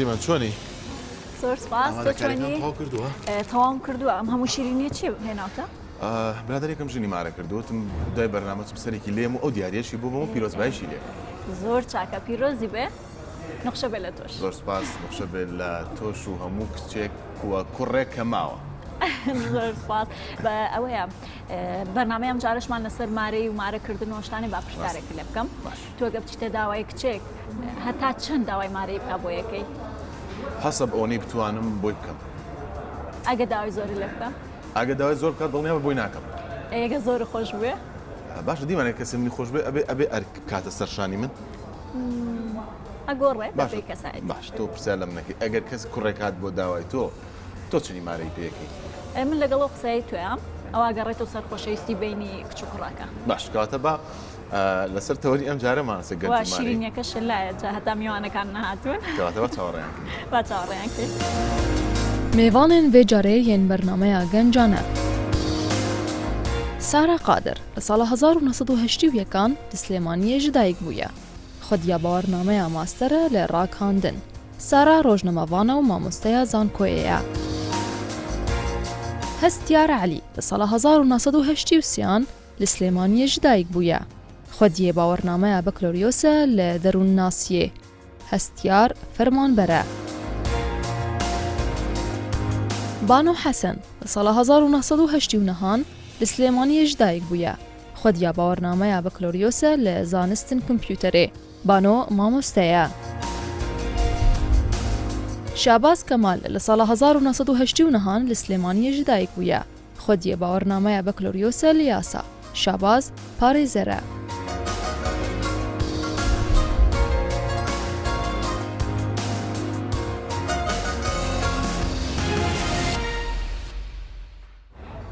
دیمەن چۆنی؟ زۆر سپاس تۆ چۆنی؟ تەواو کردووە؟ تەواوم کردووە ئەم هەموو شیرینیە چی هێناوتە؟ برادێکم ژنی مارە کردوتم دوای بەرنامەچم سەرێکی لێم و ئەو دیارێشی بوو بۆ پیرۆزبایشی لێ. زۆر چاکە پیرۆزی بێ نەخشە بێ لە تۆش. زۆر سپاس نەخشە بێت لە تۆش و هەموو کچێک وە کوڕێک کە ماوە. زۆر سپاس بە ئەوەیە بەرنامەیەم جارشمان لەسەر مارەی و مارەکردن و شتانی با پرسیارێکی لێ بکەم. تۆ گە بچیتە داوای کچێک هەتا چەند داوای مارەی بکا بۆ یەکەی؟ حەسەب ئەوەی بتوانم بۆی بکەم. ئەگە داوای زۆری لێ بکەم؟ ئەگە داوای زۆر بکات دڵنیام بۆی ناکەم. ئەگە زۆر خۆش بێ؟ باشە دیمانێت کەسی منی خۆش بێ ئەبێ کاتە سەرشانی من. ئەگۆڕێ بەپێی کەسایەتی. باش تۆ پرسیار لەم نەکەی ئەگەر کەس کوڕێک هات بۆ داوای تۆ چنی مارەی پێیەکەی؟ من لەگەڵ ئەو قسەی توێم ئەوە گەڕێتەوە سەر خۆشەویستی بینی کچ و کوڕەکە. باش کاتە با لەسەر تەوەری ئەم جارە مانەسە گەنجمانی. شیرینیەکە شلایە جا هەتا میوانەکان نەهاتوون. کەواتەوە چاوەڕێیان کرد. با چاوەڕێیان کرد. میوانên vê carê yên bernameya gencan e. Sara Qadir li sala 1981 di Slêmaniyê ji dayîk bûye. Xwediya bawernameya master li rakandin. Sara rojnamevana û mamosteya Zankoyê ye. Hestiyar Elî li sala 1983 li Slêmaniyê ji dayîk bûye. Xwediyê bawernameya Baccalaureose li Derûnnasiyê. Hestiyar fermanber e. بانو حەسەن لە ساڵە 1989 لە سلێمانیە ji dayîk bûye. Xwediya bawernameya Baccalaureose li zanistin kompyûterê. Bano mamoste ye. Şabaz Kemal li sala 1989 li Slêmaniyê ji dayîk bûye. Xwediyê bawernameya Baccalaureose li yasa. Şabaz parêzer e.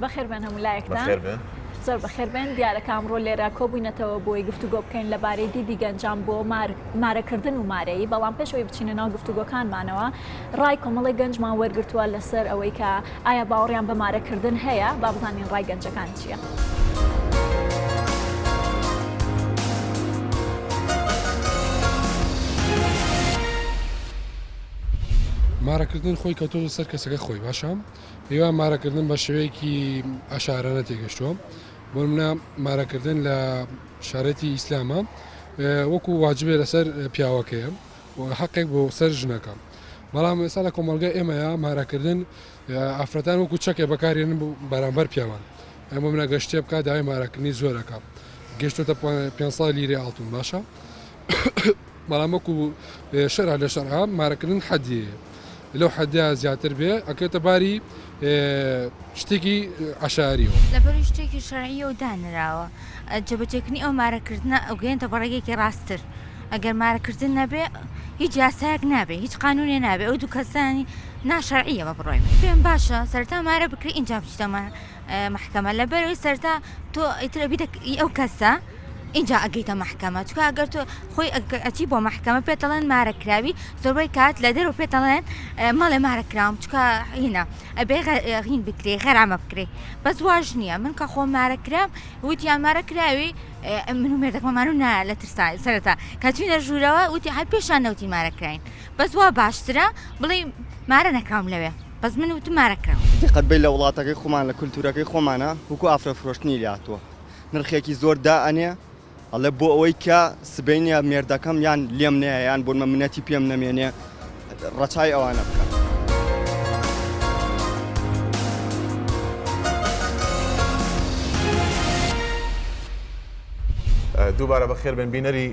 بەخێر بێن هەموو لایەکتان. بەخێر بێن. زۆر بەخێر بێن دیارە کامڕۆ لێرە کۆبووینەتەوە بۆی گفتوگۆ بکەین لەبارەی دیدی گەنجان بۆ مارەکردن و مارەیی بەڵام پێشەوەی بچینە ناو گفتوگۆکانمانەوە ڕای کۆمەڵی گەنجمان وەرگرتووە لەسەر ئەوەی کە ئایا باوەڕیان بە مارەکردن هەیە با بزانین ڕای گەنجەکان چییە. مارەکردن خۆی کەوتۆ سەر کەسەکە خۆی باشە هێوا مارەکردن بە شێوەیەکی ئاشارانە تێگەشتووە بۆ منە مارەکردن لە شارەتی ئیسلامە وەکو واجبێ لەسەر پیاوەکەیە حەقێک بۆ سەر ژنەکە بەڵام ئێستا لە کۆمەلگای ئێمەیە مارەکردن ئافرەتان وەکو چەکێ بەکارێنن بەرامبەر پیاوان ئەمە منە گەشتێ بکە داوای مارەکردنی زۆرەکە گەشتۆتە 500 لیرە ئاڵتون باشە بەڵام وەکو شەرع لە شەرعا مارەکردن حەدیەیە لەو حەدیا زیاتر بێ ئەکەوێتە باری شتێکی عشاریەوە لەبەر شتێکی شەرعیە و دانراوە جێبەجێکردنی ئەو مارەکردنە ئەوگەێنتە بەڕێگێکی ڕاستتر ئەگەر مارەکردن نەبێ هیچ یاسایەک نابێ هیچ قانونێ نابێ ئەو دوو کەسانی ناشەرعیە بە بڕۆی پێم باشە سەرتا مارە بکری ئینجا بچیتە محکەمە لەبەرەوەی سەرتا تۆ ئیترە بیدە ئەو کەسە اینجا ئەگەیتە محکەمە چکە ئەگەر تۆ خۆی ئەچی بۆ محکەمە پێتەڵێن مارەکراوی زۆربەی کات لە دەرەوە پێتەڵێن مەڵێ مارەکراوم چکە هینە ئەبێ هین بکرێ غەرامە بکرێ بەس واژ نییە من کە خۆ مارەکرام وتیان مارەکراوی من و مێردەکمەمانو نایە لە ترسای سەرەتا کاتوینە ژوورەوە وتی هەر پێشان نەوتی مارەکراین بەس وا باشترە بڵێ مارە نەکراوم لەوێ بەس من وتم مارەکراوم دقت بێت لە وڵاتەکەی خۆمان لە کولتورەکەی خۆمانە وەکو ئافرە فرۆشتنی لاتوە نرخێکی زۆر دائەنێ ئەڵێ بۆ ئەوەی کە سبینە مێردەکەم یان لێم نەیە یان بۆ منەتی پێم نەمێنێ ڕەچای ئەوانە بکە. دووبارە بەخێر بن بینەری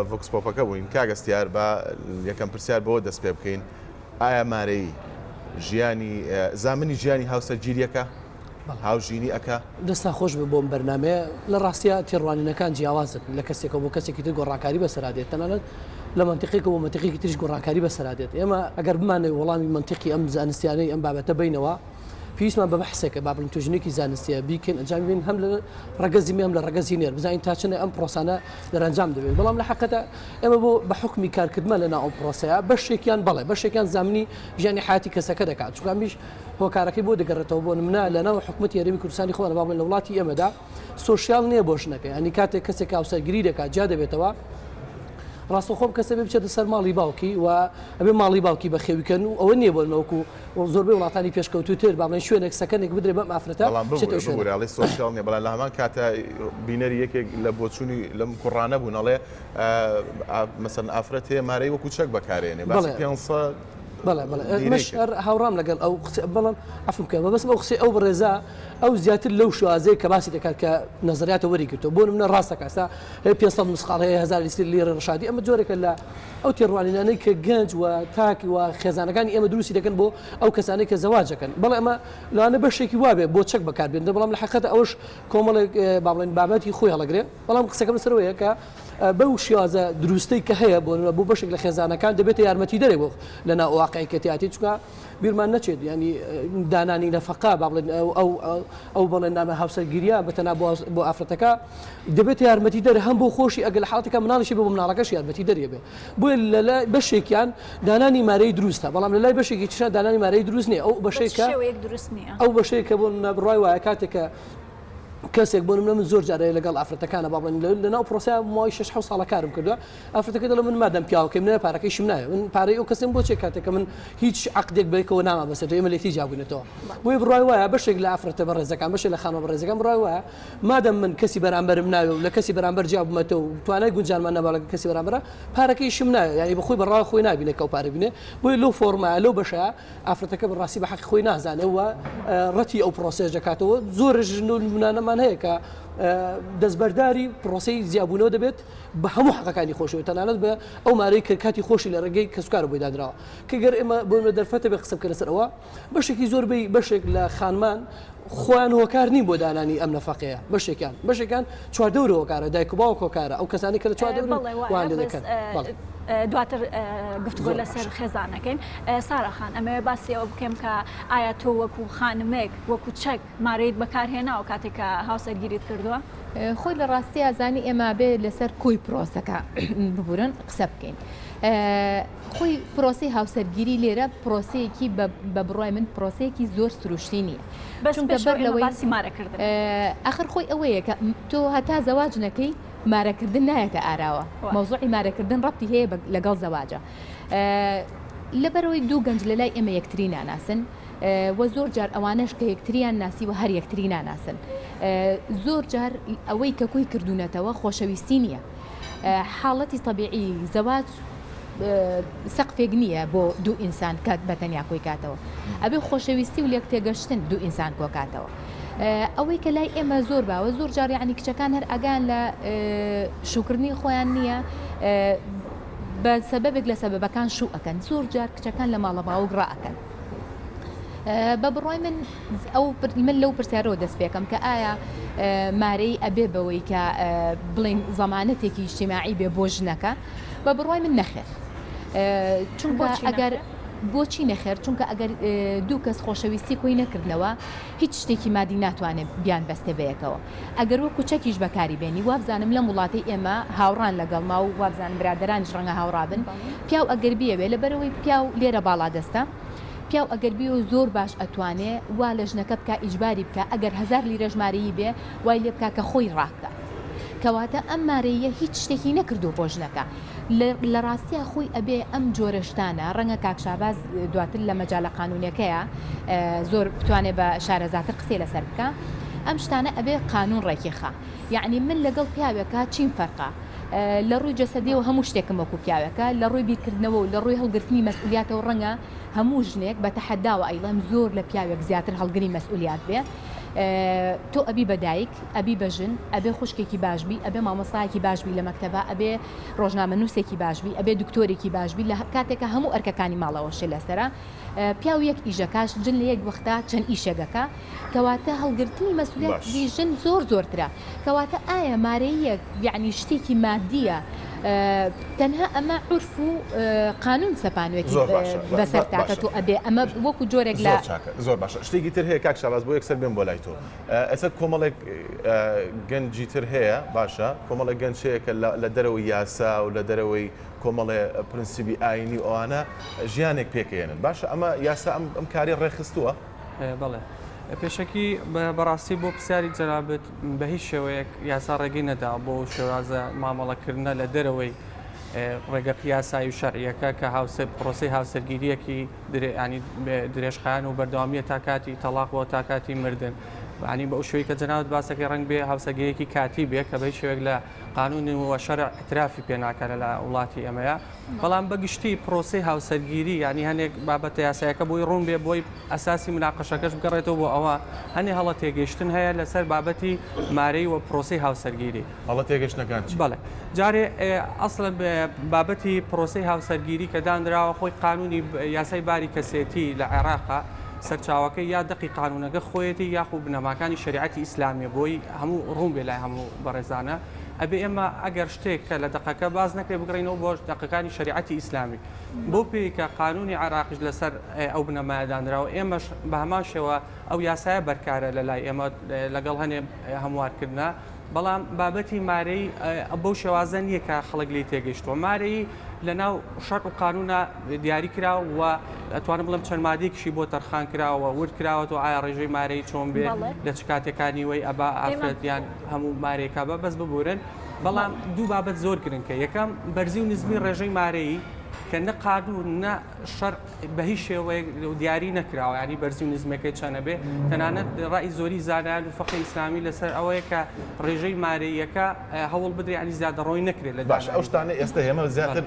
ڤۆکس پۆپەکە بووین کاگەستیار بە یەکەم پرسیار بۆ دەست پێ بکەین ئایا مارەی ژیانی زامنی ژیانی هاوسەرگیریەکە هاوژینی ئەکا دەستا خۆش بە بۆم بەرنمەیە لە ڕاستیە تێڕوانینەکان جیاوازن لە کەسێکە بۆ کەسێکی تر گۆڕاکاری بەسەرادێت تەنانەت لە منتیقێکە بۆ منتیقێکی تریش گۆڕاکاری بەسەرادێت ئێمە ئەگەر بمانێ وەڵامی منتیقی ئەم زانستیانەی ئەم بابەتە بینەوە پێویستمان بە بەحسێکە با بڵین توژنێکی زانستیە بیکەن ئەنجام بین هەم لە ڕگەزی هەم لە ڕگەزی نێر بزانین تا چنە ئەم پرۆسانە دەرەنجام دەبێت بەڵام لە حەقەتە ئێمە بۆ بە حکمی کارکردمە لەناو ئەو پرۆسەیە بەشێکیان بەڵێ بەشێکیان زامنی ژیانی حیاتی کەسەکە دەکات چونکەمیش هۆکارەکەی بۆ دەگەڕێتەوە بۆ نمونە لەناو حکومەتی هەرێمی کوردستانی خۆمان با بڵین لە وڵاتی ئێمەدا سۆشیال نییە بۆ ژنەکە ئەنی کاتێک کەسێک هاوسەرگیری دەکات جا دەبێتەوە ڕاستەخۆم کەسە بێ بچێتە سەر ماڵی باوکی و ئەبێ ماڵی باوکی بە خێویکەن و ئەوە نییە بۆنەوەکو زۆربەی وڵاتانی پێشکەوتوتر باڵێن شوێنێک سەکەنێک بدرێ بەم ئافرەتە بڵێ سوۆسیال نیە بەڵام لە هەمان کاتە بینەری یەکێک لە بۆچوونی لەم کوڕانە بوون ئەڵێ مەسەن ئافرەت هەیە مارەی وەکو چەک بەکارێنێ باسی 500 مش هاوڕام لەگەڵ ئەو بەڵام ئەفکە بەس بە قسەی ئەو بەڕێزا ئەو زیاتر لەو شوازەیە کە باسی دەکات کە نظریاتە وەریگرتەوە بۆ منە ڕاستەکەستا 500 مسخال هەیە 1000 لیرە ڕشادی ئەمە جۆرێکە لە ئەو تێڕوانینانەی کە گەنج و تاکی و خێزانەکانی ئێمە دروستی دەکەن بۆ ئەو کەسانەی کە زەواجەکەن بەڵێ ئەمە لەوانە بەشێکی وابێ بۆ چەک بەکاربێنە بەڵام لە حقیقەتە ئەوش کۆمەڵێک باڵێن بابەتی خۆی هەڵەگرێ بەڵام قسەکەم سەرەوەیە کە بەو شیازە دروستەی کە هەیە بۆ بەشێک لە خێزانەکان دەبێت یارمەتی دەرێ بۆ لەنا واقعی کەتیاتی چکە بیرمان نەچێت ینی دانانی نەفقا باڵێن ئەو بڵێن نامە هاوسەرگیریە بەتەنا بۆ ئافرەتەکە دەبێت یارمەتی دەرە هەم بۆ خۆشی ئەگەر لە حاڵاتەکە مناڵیشی بۆ مناڵەکەش یارمەتی دەرێ بێ بۆ لە بەشێکیان دانانی مارەی دروستە بەڵام لە لای بەشێکی ترشا دانانی مارەی دروست نییە ئەو بەشێکە ئەو بەشەیە کە بۆ بڕای وایە کاتێکە کەسێک بۆ من زۆر جارەیە لەگەڵ ئافرەتەکانە باڵێن لەناو پرۆسیا مای 6 ساڵە کارم کردووە ئافرەتەکە دەڵێ من مادەم پیاوەکەم نە پارەکەیشم نایە من پارەی ئەو کەسم بۆ چێ کاتێکە من هیچ عقدێک بێکەوە نامە بەسەر ئێمە لێتی جابووینەتەوە بۆی بڕای وایە بەشێک لە ئافرەتە بەڕێزەکان بەشێک لە خانەوە بەڕێزەکان بڕای وایە مادەم من کەسی بەرامبەرم ناوێ و لە کەسی بەرامبەر جیابمەتەوە و توانای گونجانمان نەبا لە کەسی بەرامبەرە پارەکەیشم نایە یعنی بەخۆی بەڕای خۆی نابینێ کە ئەو پارە بینێ بۆی لەو فۆرمە لەو بەشە ئافرەتەکە بەڕاستی بە حەقی خۆی نازانێ و ڕەتی ئەو پرۆسێژ دەکاتەوە زۆرش نمونانەمان هەیە کە دەستبەرداری پرۆسی زیابوونەوە دەبێت بە هەموو حەقەکانی خۆشەوە تەنانەت بە ئەو مارەی کاتی خۆشی لە ڕێگەی کەسوکارە بۆی دادراوە کە گەر ئێمە بۆمە دەرفەتە بە قسە بکەنە سەرەوە بەشێکی زۆربەی بەشێک لە خانمان خۆیان هۆکار نین بۆ دانانی ئەم نەفەقەیە بەشێکان چواردەورە هۆکارە دایک و باوک هۆکارە ئەو کەسانی کە لە چواردەورە وان لێ دەکەن دواتر گفتگۆ لەسەر خێزانەکەین ساراخان ئەمەوێ باسی ئەوە بکەم کە ئایا تۆ وەکو خانمێک وەکو چەک مارەیت بەکارهێناوە کاتێکە هاوسەرگیریت کردووە خۆی لە ڕاستی ئازانی ئێمە بێ لەسەر کۆی پرۆسەکە ببورن قسە بکەین خۆی پرۆسی هاوسەرگیری لێرە پرۆسەیەکی بە بڕای من پرۆسەیەکی زۆر سروشتی نییە چونکە بەر لەوەی باسی مارەکردن ئاخر خۆی ئەوەیە کە تۆ هەتا زەواج نەکەی مارەکردن نایەتە ئاراوە مەوزوعی مارەکردن ڕەبتی هەیە لەگەڵ زەواجە لەبەرەوەی دوو گەنج لە لای ئێمە یەکتری ناناسن وە زۆر جار ئەوانش کە یەکتریان ناسی و هەر یەکتری ناناسن زۆر جار ئەوەی کە کۆی کردوونەتەوە خۆشەویستی نییە حاڵەتی طبیعی زەواج سەقفێک نییە بۆ دوو ئینسان کات بەتەنیا کۆی کاتەوە ئەبێ خۆشەویستی و لێک تێگەشتن دوو ئینسان کۆکاتەوە ئەوەی کە لای ئێمە زۆر باوە زۆر جار یعنی کچەکان هەر ئەگان لە شوکردنی خۆیان نییە بە سەبەبێک لە سەبەبەکان شوو ئەکەن زۆر جار کچەکان لە ماڵە باوک ڕائەکەن بە بڕای من لەو پرسیارەوە دەست پێکەم کە ئایا مارەی ئەبێ بەوەی کە بڵین زەمانەتێکی اجتیماعی بێ بۆ ژنەکە بە بڕای من نەخێر چونکە ئەگەر بۆچی نەخێر چونکە ئەگەر دوو کەس خۆشەویستی کۆی نەکردنەوە هیچ شتێکی مادی ناتوانێت بیان بەستێ بەیەکەوە ئەگەر وەکو چەکیش بەکاری بێنی وابزانم لە وڵاتی ئێمە هاوڕان لەگەڵ ما و وابزانم برادرانیش ڕەنگە هاوڕابن پیاو ئەگەر بیەوێ لەبەرەوەی پیاو لێرە باڵا دەستە پیاو ئەگەر بی و زۆر باش ئەتوانێ وا لە ژنەکە بکە ئیجباری بکە ئەگەر 1000 لیرە ژمارەیی بێ وای لێ بکە کە خۆی ڕاکە کەواتە ئەم مارەیە هیچ شتێکی نەکردو بۆ ژنەکە لە ڕاستیە خۆی ئەبێ ئەم جۆرەشتانە ڕەنگە کاکشاباز دواتر لە مەجاالە قانونیەکەیە زۆر بتوانێت بە شارەزاتر قسێ لەسەر بکە ئەم شتانە ئەبێ قانون ڕێکیخە یعنی من لەگەڵ پیاوێکە چین فەرقا لە ڕووی جەسەدیەوە هەموو شتێکم وەکو پیاوەکە لە ڕووی بیرکردنەوە و لە ڕووی هەڵگرتنی مەسئولیاتەوە ڕەنگە هەموو ژنێک بە تەحەداوە ئەیڵەم زۆر لە پیاوێک زیاتر هەڵگری مەسئولیات بێ تۆ ئەبی بەدایک ئەبی بەژن ئەبێ خوشکێکی باشبی ئەبێ مامۆستایەکی باشبی لە مەکتەبە ئەبێ ڕۆژنامە نووسێکی باشبی ئەبێ دکتۆرێکی باشبی لە کاتێکە هەموو ئەرکەکانی ماڵەوەشێ لەسەرە پیاو یەک ئیژەکەش جن لە یەک وەختا چەند ئیشێگەکە کەواتە هەڵگرتنی مەسئولیەتی ژن زۆرترە کەواتە ئایا مارەیەک یعنی شتێکی مادیە تەنها ئەمە عورف و قانون سەپانوێتی بەسەر تاکە تۆ ئەبێ ئەمە وەکو جۆرێک لە زۆر باشە شتێکی تر هەیە کاک شاباز بۆ یەکسەر بێن بۆ لای تۆ ئەسەر کۆمەڵێک گەنجی تر هەیە باشە کۆمەڵێک گەنج هەیە کە لە دەرەوەی یاسا و لە دەرەوەی کۆمەڵێ پرنسیبی ئاینی ئەوانە ژیانێک پێکەێنن باشە ئەمە یاسا ئەم کاری ڕێخستووە بەڵێ پێشەکی بەڕاستی بۆ پرسیاری جەنابەت بە هیچ شێوەیەک یاسا ڕێگەی نەدا بۆ شێوازە مامەڵەکردنە لە دەرەوەی ڕێگە قیاسایی و شەرعیەکە کە پرۆسی هاوسەرگیریەکی ینی درێژخایان و بەردەوامیە تا کاتی تەلاق بۆ تا کاتی مردن. عنی بە ئەو شوەی کە جەناوت باسەکەی ڕنگ بێ هاوسەرگیریەکی کاتی بێ کە بەی شوێک لە قانون و شەرع اعترافی پێ ناکات لە وڵاتی ئەمەیە. بەڵام بەگشتی پرۆسی هاوسەرگیری ینی هەنێک بابەتە یاسایەکە بۆی ڕوون بێ بۆی ئەساسی مناقەشەکەش بگەڕێتەوە بۆ ئەوە هەنێ هەڵە تێگەیشتن هەیە لەسەر بابەتی مارەی و پرۆسی هاوسەرگیری. هەڵە تێگەشتنەکان بەڵێ جارێ ئەسڵە بابەتی پرۆسی هاوسەرگیری کە دانراوە خۆی قانونی یاسای باری کەسێتی لە عێراقا سەرچاوەکە یا دقی قانونەکە خۆیەتی یاخو بنەماکانی شریعەتی ئیسلامیە بۆی هەموو ڕوون بێ لای هەموو بەڕێزانە ئەبێ ئێمە ئەگەر شتێک کە لە دقەکە باز نەکرێ بگرینەوە بۆ دقەکانی شریعەتی ئیسلامی بۆ پێیکە قانونی عراقیش لەسەر ئەو بنەمایەدانراوە ئێمەش بە هەمان شێوە ئەو یاسایە بەرکارە لە لای ئێمە لەگەڵ هەنێ هەموارکردە. بەڵام بابەتی مارەی بەو شێوازە نییە کە خەڵک لی تێگەیشتووە. مارەی لە ناو شەرع و قانونە دیاری کراوە و ئەتوانم بڵم چەند مادێکیشی بۆ تەرخان کراوە ورد کراوەەوە ئایا ڕێژەی مارەی چۆن بێ لە چ کاتێکانی وەی ئەبا ئافرەتیان هەموو مارێکە بە بەس ببورن. بەڵام دوو بابەت زۆر گرنگکە یەکەم بەرزی و نزمی ڕێژەی مارەی کە نە قانون نە شەر بە هیچ شێوەیە دیاری نەکراوە ینی بەرزی و نزمەکەی چەنە بێ تەنانەت ڕای زۆری زانایان و فەقی ئیسلامی لەسەر ئەوەیە کە ڕێژەی مارەیەکە هەوڵ بدرێ ینی زیادە ڕۆی نەکرێت لە باش ئەو شتانە ئێستا هێمە زیاتر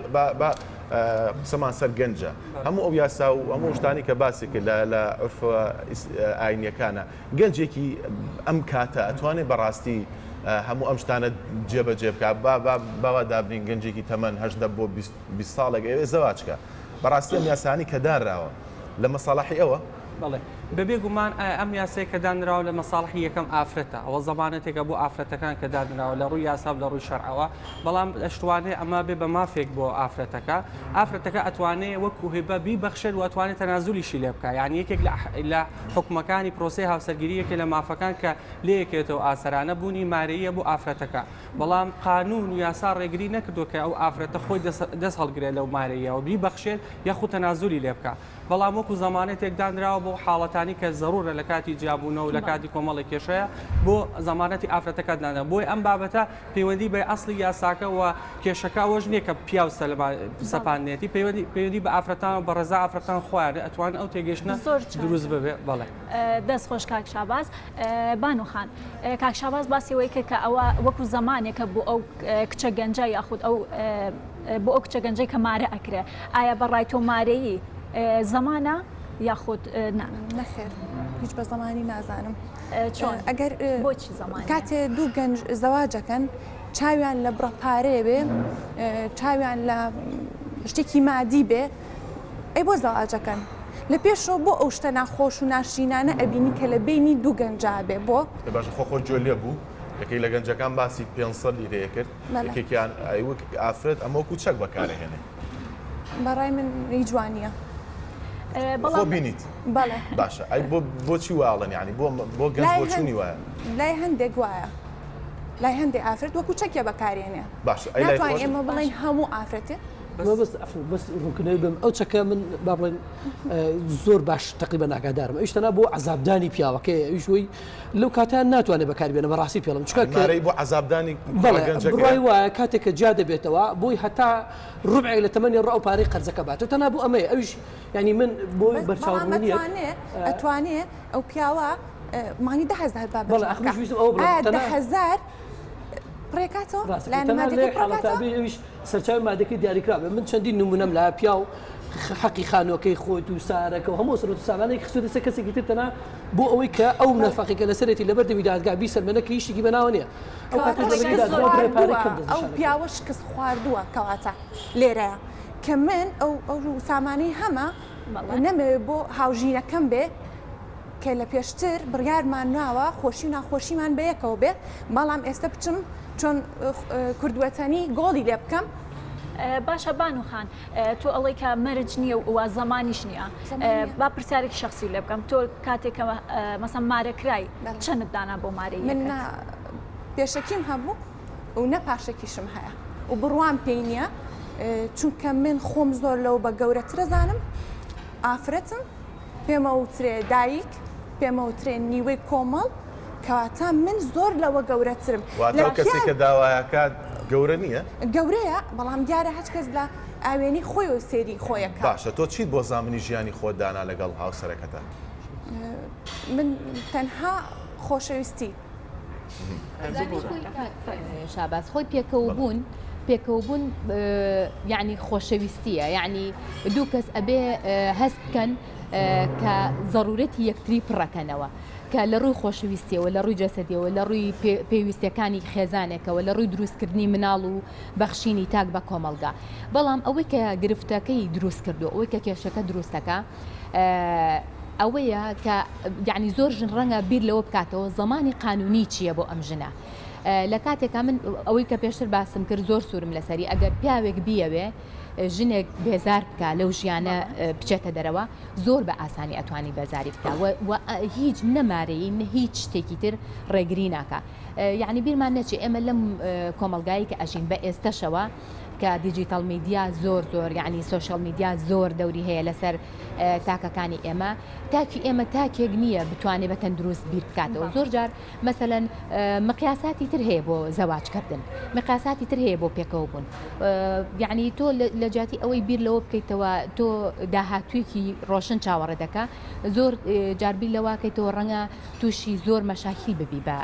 قسەمان سەر گەنجە هەموو ئەو یاسا و هەموو شتانی کە باسی کرد لە عرف ئاینیەکانە گەنجێکی ئەم کاتە ئەتوانێت بەڕاستی هەموو ئەم شتانە جێبەجێ بکە باوا دابنین گەنجێکی تەمەەن 18 بۆ 20 ساڵێک ئەوێ زەواجکە بەڕاستی ئەم یاسانی کە دانراوە لە مەساڵحی ئەوە بەڵێ بەبێ گومان ئەم یاسەیە کە دانراوە لە مەساڵحی یەکەم ئافرەتە ئەوە زەمانەتێکە بۆ ئافرەتەکان کە دانراوە لە ڕووی یاسا لە ڕووی شەرعەوە بەڵام ئەشتوانێ ئەمە بێ بە مافێک بۆ ئافرەتەکە ئەتوانێت وەکو هێبە بیبەخشێت و ئەتوانێت تەنازولیشی لێ بکە یعنی یەکێک لە حکومەکانی پرۆسی هاوسەرگیریەکە لە مافەکان کە لێیەکێتەوە ئاسەرانە بوونی مارەیە بۆ ئافرەتەکە بەڵام قانون و یاسا ڕێگری نەکردو کە ئەو ئافرەتە خۆی دەست هەڵگرێت لەو مارەیەوە بیبەخشێت یاخود تەنازولی لێ بکە بەڵام وەکو زەمانێتێک دانراوە بۆ حاڵەتانی کە زەڕورە لە کاتی جیابوونەوە و لە کاتی کۆمەڵی کێشەیە بۆ زەمانەتی ئافرەتەکە دانا بۆی ئەم بابەتە پەیوەندی بە ئەسڵی یاساکە و کێشەکە وەژ نییە کە پیا و سەپانێتی پەیوەندی بە ئافرەتان و بە ڕێزا ئافرەتان خۆیان ئەتوان ئەو تێگەشتنە دروست ببێ بەڵێ دەست خۆش کاک شاباز بانوخان کاک شاباز باسیەوەی کە ئەوە وەکو زەمانێکە بۆ ئەو کچە گەنجە یاخود ئەو بۆ ئەو کچە گەنجەی کە مارە ئەکرێ ئایا بەڕای تۆمارەیی زەمانە یاخود نەخێر هیچ بە زەمانی نازانم ئەگەر بۆچی زەمان کاتێ دوو گەنج زەواجەکەن چاویان لە بڕەپارێ بێ چاویان لە شتێکی مادی بێ ئەی بۆ زەواجەکەن لە پێشەوە بۆ ئەو شتە ناخۆش و ناشرینانە ئەبینی کە لە بینی دوو گەنجا بێ بۆ باشە خۆ جۆ لێ بوو یەکەی لە گەنجەکان باسی 500 لیرەیە کرد یەکێکیان ئەیوەک ئافرەت ئەمە وەکو چەک بەکارهێنێ بەڕای من هیچ جوانیە خۆ بینیت بەڵێ باشە ئەی بۆچی واڵن ینی بۆ گەنج بۆچوونی وایە لای هەندێک وایە لای هەندێک ئافرەت وەکو چەکێ بەکارێنێ باشە ناتوانین ئێمە بڵین هەموو ئافرەتێ بەس ڕوونکردنەوەی بم ئەو چەکە من با بڵێن زۆر باش تقریبا ناگادارم ئەوشتەنا بۆ عەزابدانی پیاوەکە ئەویشوی لەو کاتیان ناتوانێت بەکاربێنە بەڕاستی پێڵم چکارەی بۆ عەزابدانی بڕای وایە کاتێک کە جا دەبێتەوە بۆی هەتا ڕوبعێک لە تەمەنی ڕەو پارەی قەرزەکە بات و تەنا بۆ ئەمەیە ئەویش ینی من بۆی بەرچاوڕوونیە ئەتوانێت ئەو پیاوە مانی 10,000 10,000 ڕێکاتەوە ئەویش سەرچاوی مادەکەی دیاریکراوە من چەندین نمونەم لە پیا و حەقی خانۆکەی خۆت و سارەکە و هەموو سەرۆت و سامانەی خستو دەسە کەسێکی تر تەنا بۆ ئەوەی کە ئەو نەفەقێکە لەسەرێتی لەبەر دەوی دادگا بیسەرمەنەکە هیچێکی بەناوە نییە ئەو پیاوە شکست خواردووە کەواتە لێرەیە کە من ئەو سامانەی هەمە نەمەوێ بۆ هاوژینەکەم بێ کە لە پێشتر بڕیارمان ناوە خۆشی و ناخۆشیمان بەیەکەوە بێت بەڵام ئێستا بچم چۆن کوردوەتەنی گۆڵی لێ بکەم باشە بانوخان تۆ ئەڵێ کە مەرج نییە و زەمانیش نییە با پرسیارێکی شخصی لێ بکەم تۆ کاتێکە مەسەڵ مارەکرای چەندت دانا بۆ مارەی من پێشەکیم هەبوو و نە پاشەکیشم هەیە و بڕوان پێی نییە چونکە من خۆم زۆر لەو بە گەورەترە زانم ئافرەتم پێمە وترێ دایک پێمە وترێ نیوەی کۆمەڵ کەواتە من زۆر لەوە گەورەترم لە کەسێک کە داوایەکە گەورە نییە گەورەیە بەڵام دیارە هەچ کەس لە ئاوێنی خۆی و سێری خۆیەکە باشە تۆ چیت بۆ زانینی ژیانی خۆت دانا لەگەڵ هاوسەرەکەتە من تەنها خۆشەویستی شاباس خۆی پێکەوبوون یعنی خۆشەویستیە یعنی دوو کەس ئەبێ هەست بکەن کە ضرورەتی یەکتری پڕەکەنەوە کە لە ڕووی خۆشەویستیەوە لە ڕووی جەسەدیەوە لە ڕووی پێویستەکانی خێزانێکەوە لە ڕووی دروستکردنی مناڵ و بەخشینی تاک بە کۆمەلگا بەڵام ئەوەی کە گرفتەکەی دروست کردو ئەوەی کە کێشەکە دروستەکە ئەوەیە کە یعنی زۆر ژن ڕەنگە بیر لەوە بکاتەوە زمانی قانونی چییە بۆ ئەم ژنە لە کاتێکا من ئەوەی کە پێشتر باسم کرد زۆر سوورم لەسەری ئەگەر پیاوێک بیەوێ ژنێک بێزار بکە لەو ژیانە بچێتە دەرەوە زۆر بە ئاسانی ئەتوانی بەزاری بکە و هیچ نەمارەی هیچ شتێکی تر ڕێگری ناکە یعنی بیرمان نەچێ ئێمە لەم کۆمەلگایی کە ئەژین بە ئێستەشەوە کە دیجیتال میدیا زۆر یعنی سوشال میدیا زۆر دەوری هەیە لەسەر تاکەکانی ئێمە تاکی ئێمە تاکێک نییە بتوانێت بە تەندروست بیر بکاتەوە زۆر جار مەسەلەن مقیاساتی تر هەیە بۆ زەواجکردن مقیاساتی تر هەیە بۆ پێکەوە بوون یعنی تۆ لە جاتی ئەوەی بیر لەوە بکەیتەوە تۆ داهاتوویەکی ڕۆشن چاوەڕێ دەکە زۆر جاربیر لەواکەیتەوە ڕەنگە تووشی زۆر مەشاکیل ببی بە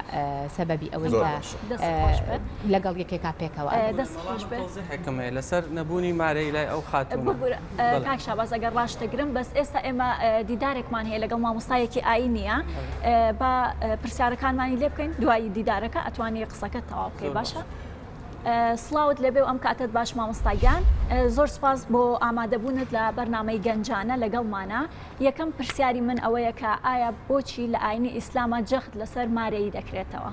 سەبەبی ئەوەی لەگەڵ یەکێکا پێکەوە حکمێ لەسەر نەبوونی مارەی لای ئەو خاتونە کاک شاباز ئەگەر ڕاشتەگرم بەس ئێستا ئێمە دیدارێکمان هەیە لەگەڵ مامۆستایەکی ئاینیە بە پرسیارەکانمانی لێ بکەین دوایی دیدارەکە ئەتوانی قسەکە تەواو بکەی باشە سڵاوت لەبێ و ئەم کاتت باش مامۆستاگیان زۆر سپاس بۆ ئامادەبوونت لە بەرنامەی گەنجانە لەگەڵمانە یەکەم پرسیاری من ئەوەیە کە ئایا بۆچی لە ئاینی ئیسلامە جەخت لەسەر مارەی دەکرێتەوە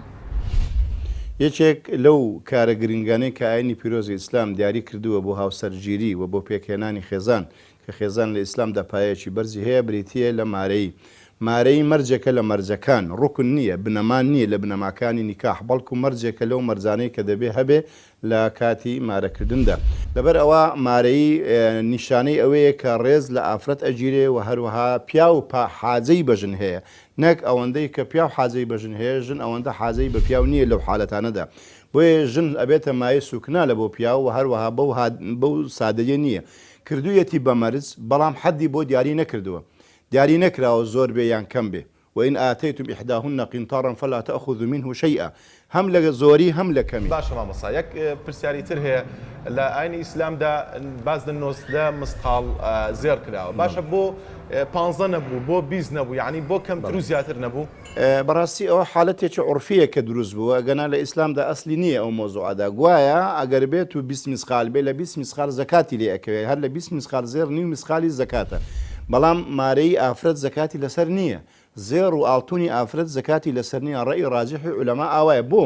یەکێک لەو کارە گرنگانەی کە ئاینی پیرۆزی ئیسلام دیاری کردووە بۆ هاوسەرگیری و بۆ پێکهێنانی خێزان کە خێزان لە ئیسلامدا پایەکی بەرزی هەیە بریتیە لە مارەی مەرجەکە لە مەرجەکان ڕوکن نییە بنەمان نییە لە بنەماکانی نیکاح بەڵکو مەرجێکە لەو مەرجانەی کە دەبێ هەبێ لە کاتی مارەکردندا لەبەر ئەوە مارەی نیشانەی ئەوەیە کە ڕێز لە ئافرەت ئەگیرێ و هەروەها پیا و حاجەی بەژن هەیە نەک ئەوەندەی کە پیا و حاجەی بەژن هەیە ژن ئەوەندە حاجەی بە پیاو نییە لەو حالەتانەدا بۆیە ژن ئەبێتە مایە سوکنا لە بۆ پیا و هەروەها بەو سادەیە نییە کردوویەتی بە مەرج بەڵام حەدی بۆ دیاری نەکردووە دیاری نەکراوە زۆر بێ یان کەم بێ وإن آتيتم إحداهن قنطارا فلا تأخذوا منه شيئا هم لە زۆری هەم لە کەمی باشە مامۆستا یەک پرسیاری تر هەیە لە ئاینی ئیسلامدا باز نۆزدە مستقال زێر کراوە باشە بۆ 15 نەبوو بۆ 20 نەبوو یعنی بۆ کەمتر و زیاتر نەبوو بەڕاستی ئەوە حالەتێکی عورفیە کە دروست بووە گەنا لە ئیسلامدا ئەسلی نییە ئەو مۆزوعادا گوایە ئەگەر بێت و 20 مسقال بێ لە 20 مسقال زەکاتی لێ ئەکەوێت هەر لە 20 مسقال زێر نیو مسقالی زەکاتە بەڵام مارەی ئافرەت زەکاتی لەسەر نییە زێر و ئاڵتونی ئافرەت زەکاتی لەسەر نییە ڕێی ڕاجحی عولەما ئاوایە بۆ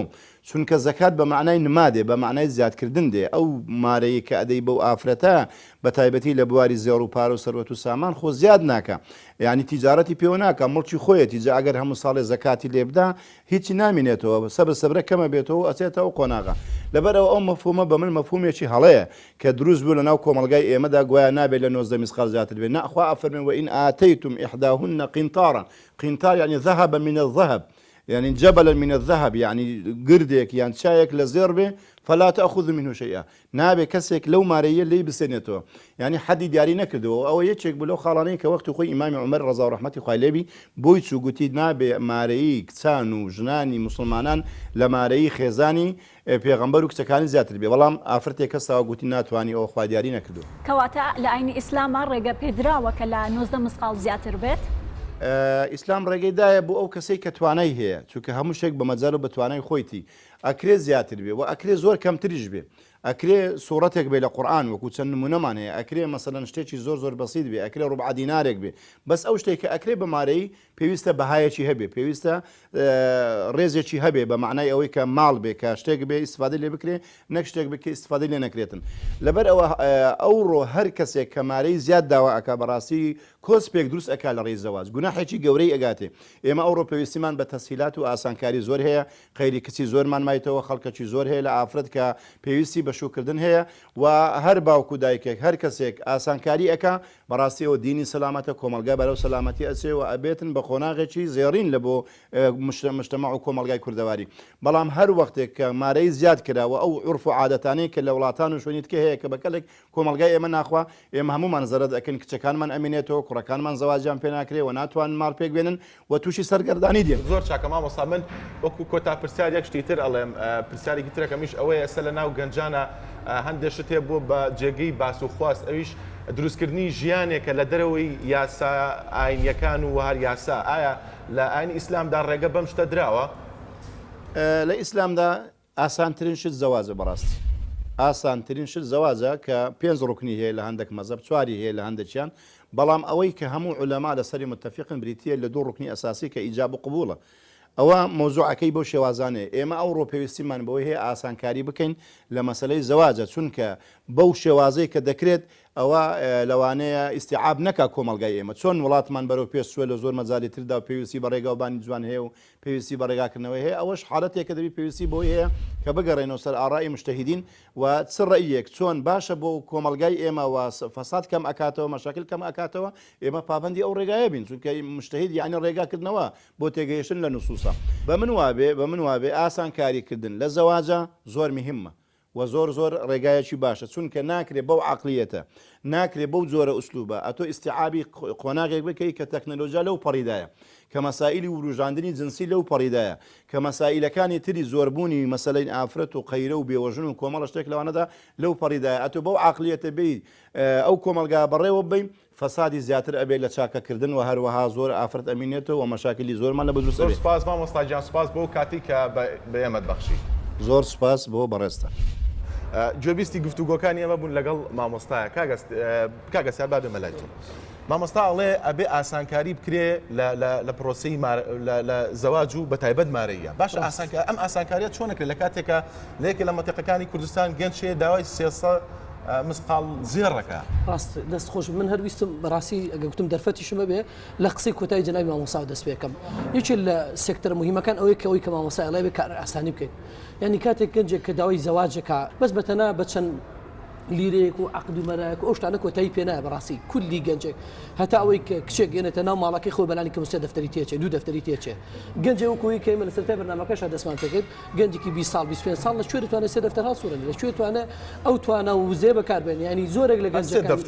چونکە زەکات بە معنای نمادێ بە معنای زیادکردن دێ ئەو مارەیە کە ئەدەی بەو ئافرەتە بە تایبەتی لە بواری زێر و پارە و سەروەت و سامان خۆ زیاد ناکە یعنی تیجارەتی پێوە ناکە مڵکی خۆیەتی جا ئەگەر هەموو ساڵێ زەکاتی لێبدا هیچی نامینێتەوە سەبرە کەمە بێتەوە ئەچێتەوە قۆناغا لەبەرەوە ئەو مەفهومە بە من مەفهومێکی هەڵەیە کە دروست بوو لە ناو کۆمەلگای ئێمەدا گویا نابێت لە 90 مسقال زیاتر بێت نەخوا ئەفەرمێن وئین ئاتەیتم إحداهن قنطارا قنطار يعني ذهب من الذهب يعني جبلا من الذهب يعني قردك يعني شايك لزربه فلا تأخذ منه شيئا نابي كسك لو ماريه اللي بسنته يعني حد دياري نكدو او يتشك بلو خالاني كوقت خوي امام عمر رضا ورحمته خوالبي بويتسو قوتي نابي ماري كسانو جناني مسلمانان لماري خزاني پیغمبر و کتەکانی زیاتر بێ بەڵام ئافرەتێک کەسەوە گوتی ناتوانانی ئەو خوا دیاری نەکردو کەواتە لە ئاینی ئیسلامە ڕێگە پێدراوە کە لە 90 مسقال زیاتر بێت ئیسلام ڕێگەیدایە بۆ ئەو کەسەی کە توانای هەیە چونکە هەموو شتێک بە مەجال و بە توانای خۆیتی ئەکرێ زیاتر بێ و ئەکرێ زۆر کەمتریش بێ ئەکرێ سوورەتێک بێ لە قورئان وەکو چەند نمونەمان هەیە ئەکرێ مەسەلەن شتێکی زۆر بەسیط بێ ئەکرێ ڕوبع دینارێک بێ بەس ئەو شتێک کە ئەکرێ بەمارەی پێویستە بەهایەکی هەبێ پێویستە ڕێزێکی هەبێ بە معنای ئەوەی کە ماڵ بێ کە شتێک بێ ئیسفادە لێ بکرێ نەک شتێک بکە ئیسفادە لێ نەکرێتن لەبەر ئەوڕۆ هەر کەسێک کە مارەی زیاد داوا ئەکا بەڕاستی کۆسپێک دروست ئەکا لە ڕێی زەواج گوناحێکی گەورەی ئەگاتێ ئێمە ئەوڕۆ پێویستیمان بە تەسهیلات و ئاسانکاری زۆر هەیە خەیری کچی زۆرمان مایتەوە خەڵکەکی زۆر هەیە لە ئافرەت کە پێویستی بە بەشوکردن هەیە و هەر باوکو دایکێک هەر کەسێک ئاسانکاری ئەکا بەڕاستیەوە دینی سەلامەتە کۆمەلگا بەرەو سەلامەتی ئەچێ و ئەبێتن بە خۆناغێکی زێڕین لە بۆ مجتەمع و کۆمەلگای کوردەواری بەڵام هەر وەختێک کە مارەی زیاد کراوە ئەو عورف و عادەتانەی کە لە وڵاتان و شوێنیت کە هەیە کە بەکەلێک کۆمەلگای ئێمە ناخوا ئێمە هەمومان زەرد ئەکەن کچەکانمان ئەمێنێتەوە کوڕەکانمان زەواجیان پێ ناکرێ و ناتوان ماڵ پێک بێنن و تووشی سەرگەردانی دێن زۆر چاکە مامۆستا من وەکو کۆتا پرسیارێک شتی تر ئەڵێم پرسیارێکی ترەکەمیش ئەوەیە ئێستا لە ناو گەنجانە هەندێک شت هەیە بۆ بە جێگەی باس و خواست ئەویش دروستکردنی ژیانێکە لە دەرەوەی یاسا ئاینیەکان و هەر یاسا ئایا لە ئاینی ئیسلامدا ڕێگە بەم شتە دراوە لە ئیسلامدا ئاسانترین شت زەواجە بەڕاستی ئاسانترین شت زەواجە کە 5 ڕوکنی هەیە لە هەندێک مەزەب 4 هەیە لە هەندێکیان بەڵام ئەوەی کە هەموو عولەما لەسەری متفقن بریتە لە 2 ڕوکنی ئەساسی کە ئیجاب و قبوڵە ئەوە مۆزوعەکەی بۆ شێوازانەیە ئێمە ئەو ڕۆپێویستیمان بەوەی هەیە ئاسانکاری بکەین لە مەسلەی زەواجە چونکە بەو شێوازەی کە دەکرێت ئەوە لەوانەیە ئیسیعاب نەکا کۆمەلگای ئێمە چۆن وڵاتمان بەرەو پێش سوێ لە زۆر مەجای تردا و پێویستی بە ڕێگاوبانی جوان هەیە و پێویستی بە ڕێگاکردنەوەی هەیە ئەوەش حاڵەتێکە دەبی پێویستی بۆی هەیە کە بگەڕێنەوە سەر ئاڕای مشتەهیدین و چ ڕێیەک چۆن باشە بۆ کۆمەلگای ئێمە و فەساد کەم ئەکاتەوە مەشاکل کەم ئەکاتەوە ئێمە پابندی ئەو ڕێگایە بین چونکە مشتەهید یعنی ڕێگاکردنەوە بۆ تێگەیشتن لە نوسوسا بە من وابێ ئاسانکاریکردن لە زەواجە زۆر مهمە و زۆر ڕێگایەکی باشە چونکە ناکرێت بەو عقلیەتە ناکرێت بەو جۆرە ئوسلوبە ئەتۆ ئیسیعابی قۆناغێک بکەی کە تەکنەلۆژیا لەو پەڕیدایە کە مەسائلی وروژاندنی جنسی لەو پەڕیدایە کە مەسائلەکانی تری زۆربوونی مەسەلەی ئافرەت و قەیرە و بێوەژن و کۆمەڵە شتێک لەوانەدا لەو پەڕیدایە ئەتۆ بەو عقلیەتە بی ئەو کۆمەلگا بەڕێوە بین فەسادی زیاتر ئەبێت لە چاکەکردن و هەروەها زۆر ئافرەت ئەمینێتەوە و مەشاکلی زۆرمان لە بەجووسە سپاس مامۆستاجان سپاس بۆ کاتی کە بە ئێمەت بەخشی زۆر سپاس بۆ بەڕێستە گوێبیستی گفتوگۆکانی ئەمە بوون لەگەڵ مامۆستایە کاگەسیار با بێمە لای تۆ مامۆستا ئەڵێ ئەبێ ئاسانکاری بکرێ لە پرۆسی لە زەواج و بە تایبەت مارەیە باش ئەم ئاسانکاریە چۆنەکرێت لە کاتێکە لەیەکێ لە مەتەقەکانی کوردستان گەنجێ داوای 300 مسقال زێڕەکە ڕاست دەستخۆش من هەرویستم بەڕاستی ئەگە گوتم دەرفەتیشمە بێ لە قسەی کۆتایی جەنابی مامۆستا دەست پێکەم یەکێ لە سێکتەرە مهمەکان ئەوەی کە ئەوەی کە مامۆستا ئەڵێ بێ کار ئاسانی بکەیت یعنی کاتێک گەنجێک کە داوای زەواجەکە بەس بەتەنە بە چەند لیرێک و عقد و مەرایەک ئەو شتانە کۆتایی پێ نایە بەڕاستی کولی گەنجێک هەتا ئەوەی کە کچێک گێنێتە ناو ماڵەکەی خۆی بەلانی کە مستە دەفتەری تێچێ دوو دەفتەری تێچێ گەنجێ وەکوی کە ئێمە لە سەرەتای بەرنامەکەشا دەستمان پێکرد گەنجێکی 20 ساڵ 25 ساڵ لەکوێ دەتوانێت سێ دەفتەر هەڵسوورن لەکوێ توانێت ئەو توانە وزێ بەکاربێن ینی زۆرێک لە گەنجەکان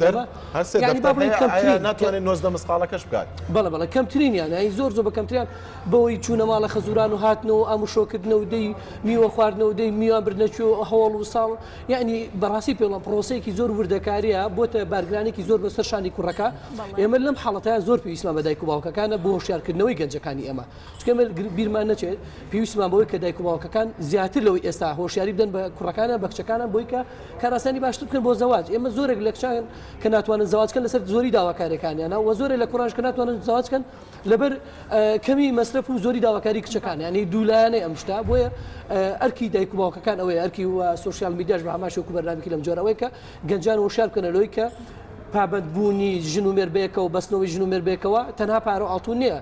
ناتوانێت 90 مسقالەکەش بکات بەڵێ کەمترینیان ینی زۆر بەکەمتریان بەوەی چوونە ماڵە خەزوران و هاتنەوە ئاموشۆکردنەوە دەی میوە خواردنەوە دەی میوان برنەچوە هەوڵ و ساڵ یعنی بەڕاستی پێڵە پرۆسەیەکی زۆر وردەکاریە بۆتە بارگرانێکی زۆر بەسەر شانی کوڕەکە ئێمە لەم حاڵەتە زۆر پێویستمان بە دایک و باوکەکانە بۆ هۆشیارکردنەوەی گەنجەکانی ئێمە چکەمە بیرمان نەچێت پێویستمان بەوەی کە دایک و باوکەکان زیاتر لەوەی ئێستا هۆشیاری بدەن بە کوڕەکانە بە کچەکانە بۆی کە کاراسانی باشتر بکەن بۆ زەواج ئێمە زۆرێک لە کچان کە ناتوانن زەواجکەن لەسەر زۆری داواکاریەکانیانە و زۆرێک لە کوڕانش کە ناتوانن زەواجکەن لەبەر کەمی مەصرف و زۆری داواکاری کچەکان ینی دوولایانەی ئەم شتە بۆیە ئەرکی دایک و باوکەکان ئەوەیە ئەرکی و سوسیال میدیاش بە هەماشی وەکو بەرنامێکی لەم جۆرەوەی کە گەنجان وشار بکەنە لەوەی کە پابندبوونی ژن و مێربەیەکە و بەستنەوەی ژن و مێربەیەکەوە تەنها پارە و ئاڵتون نییە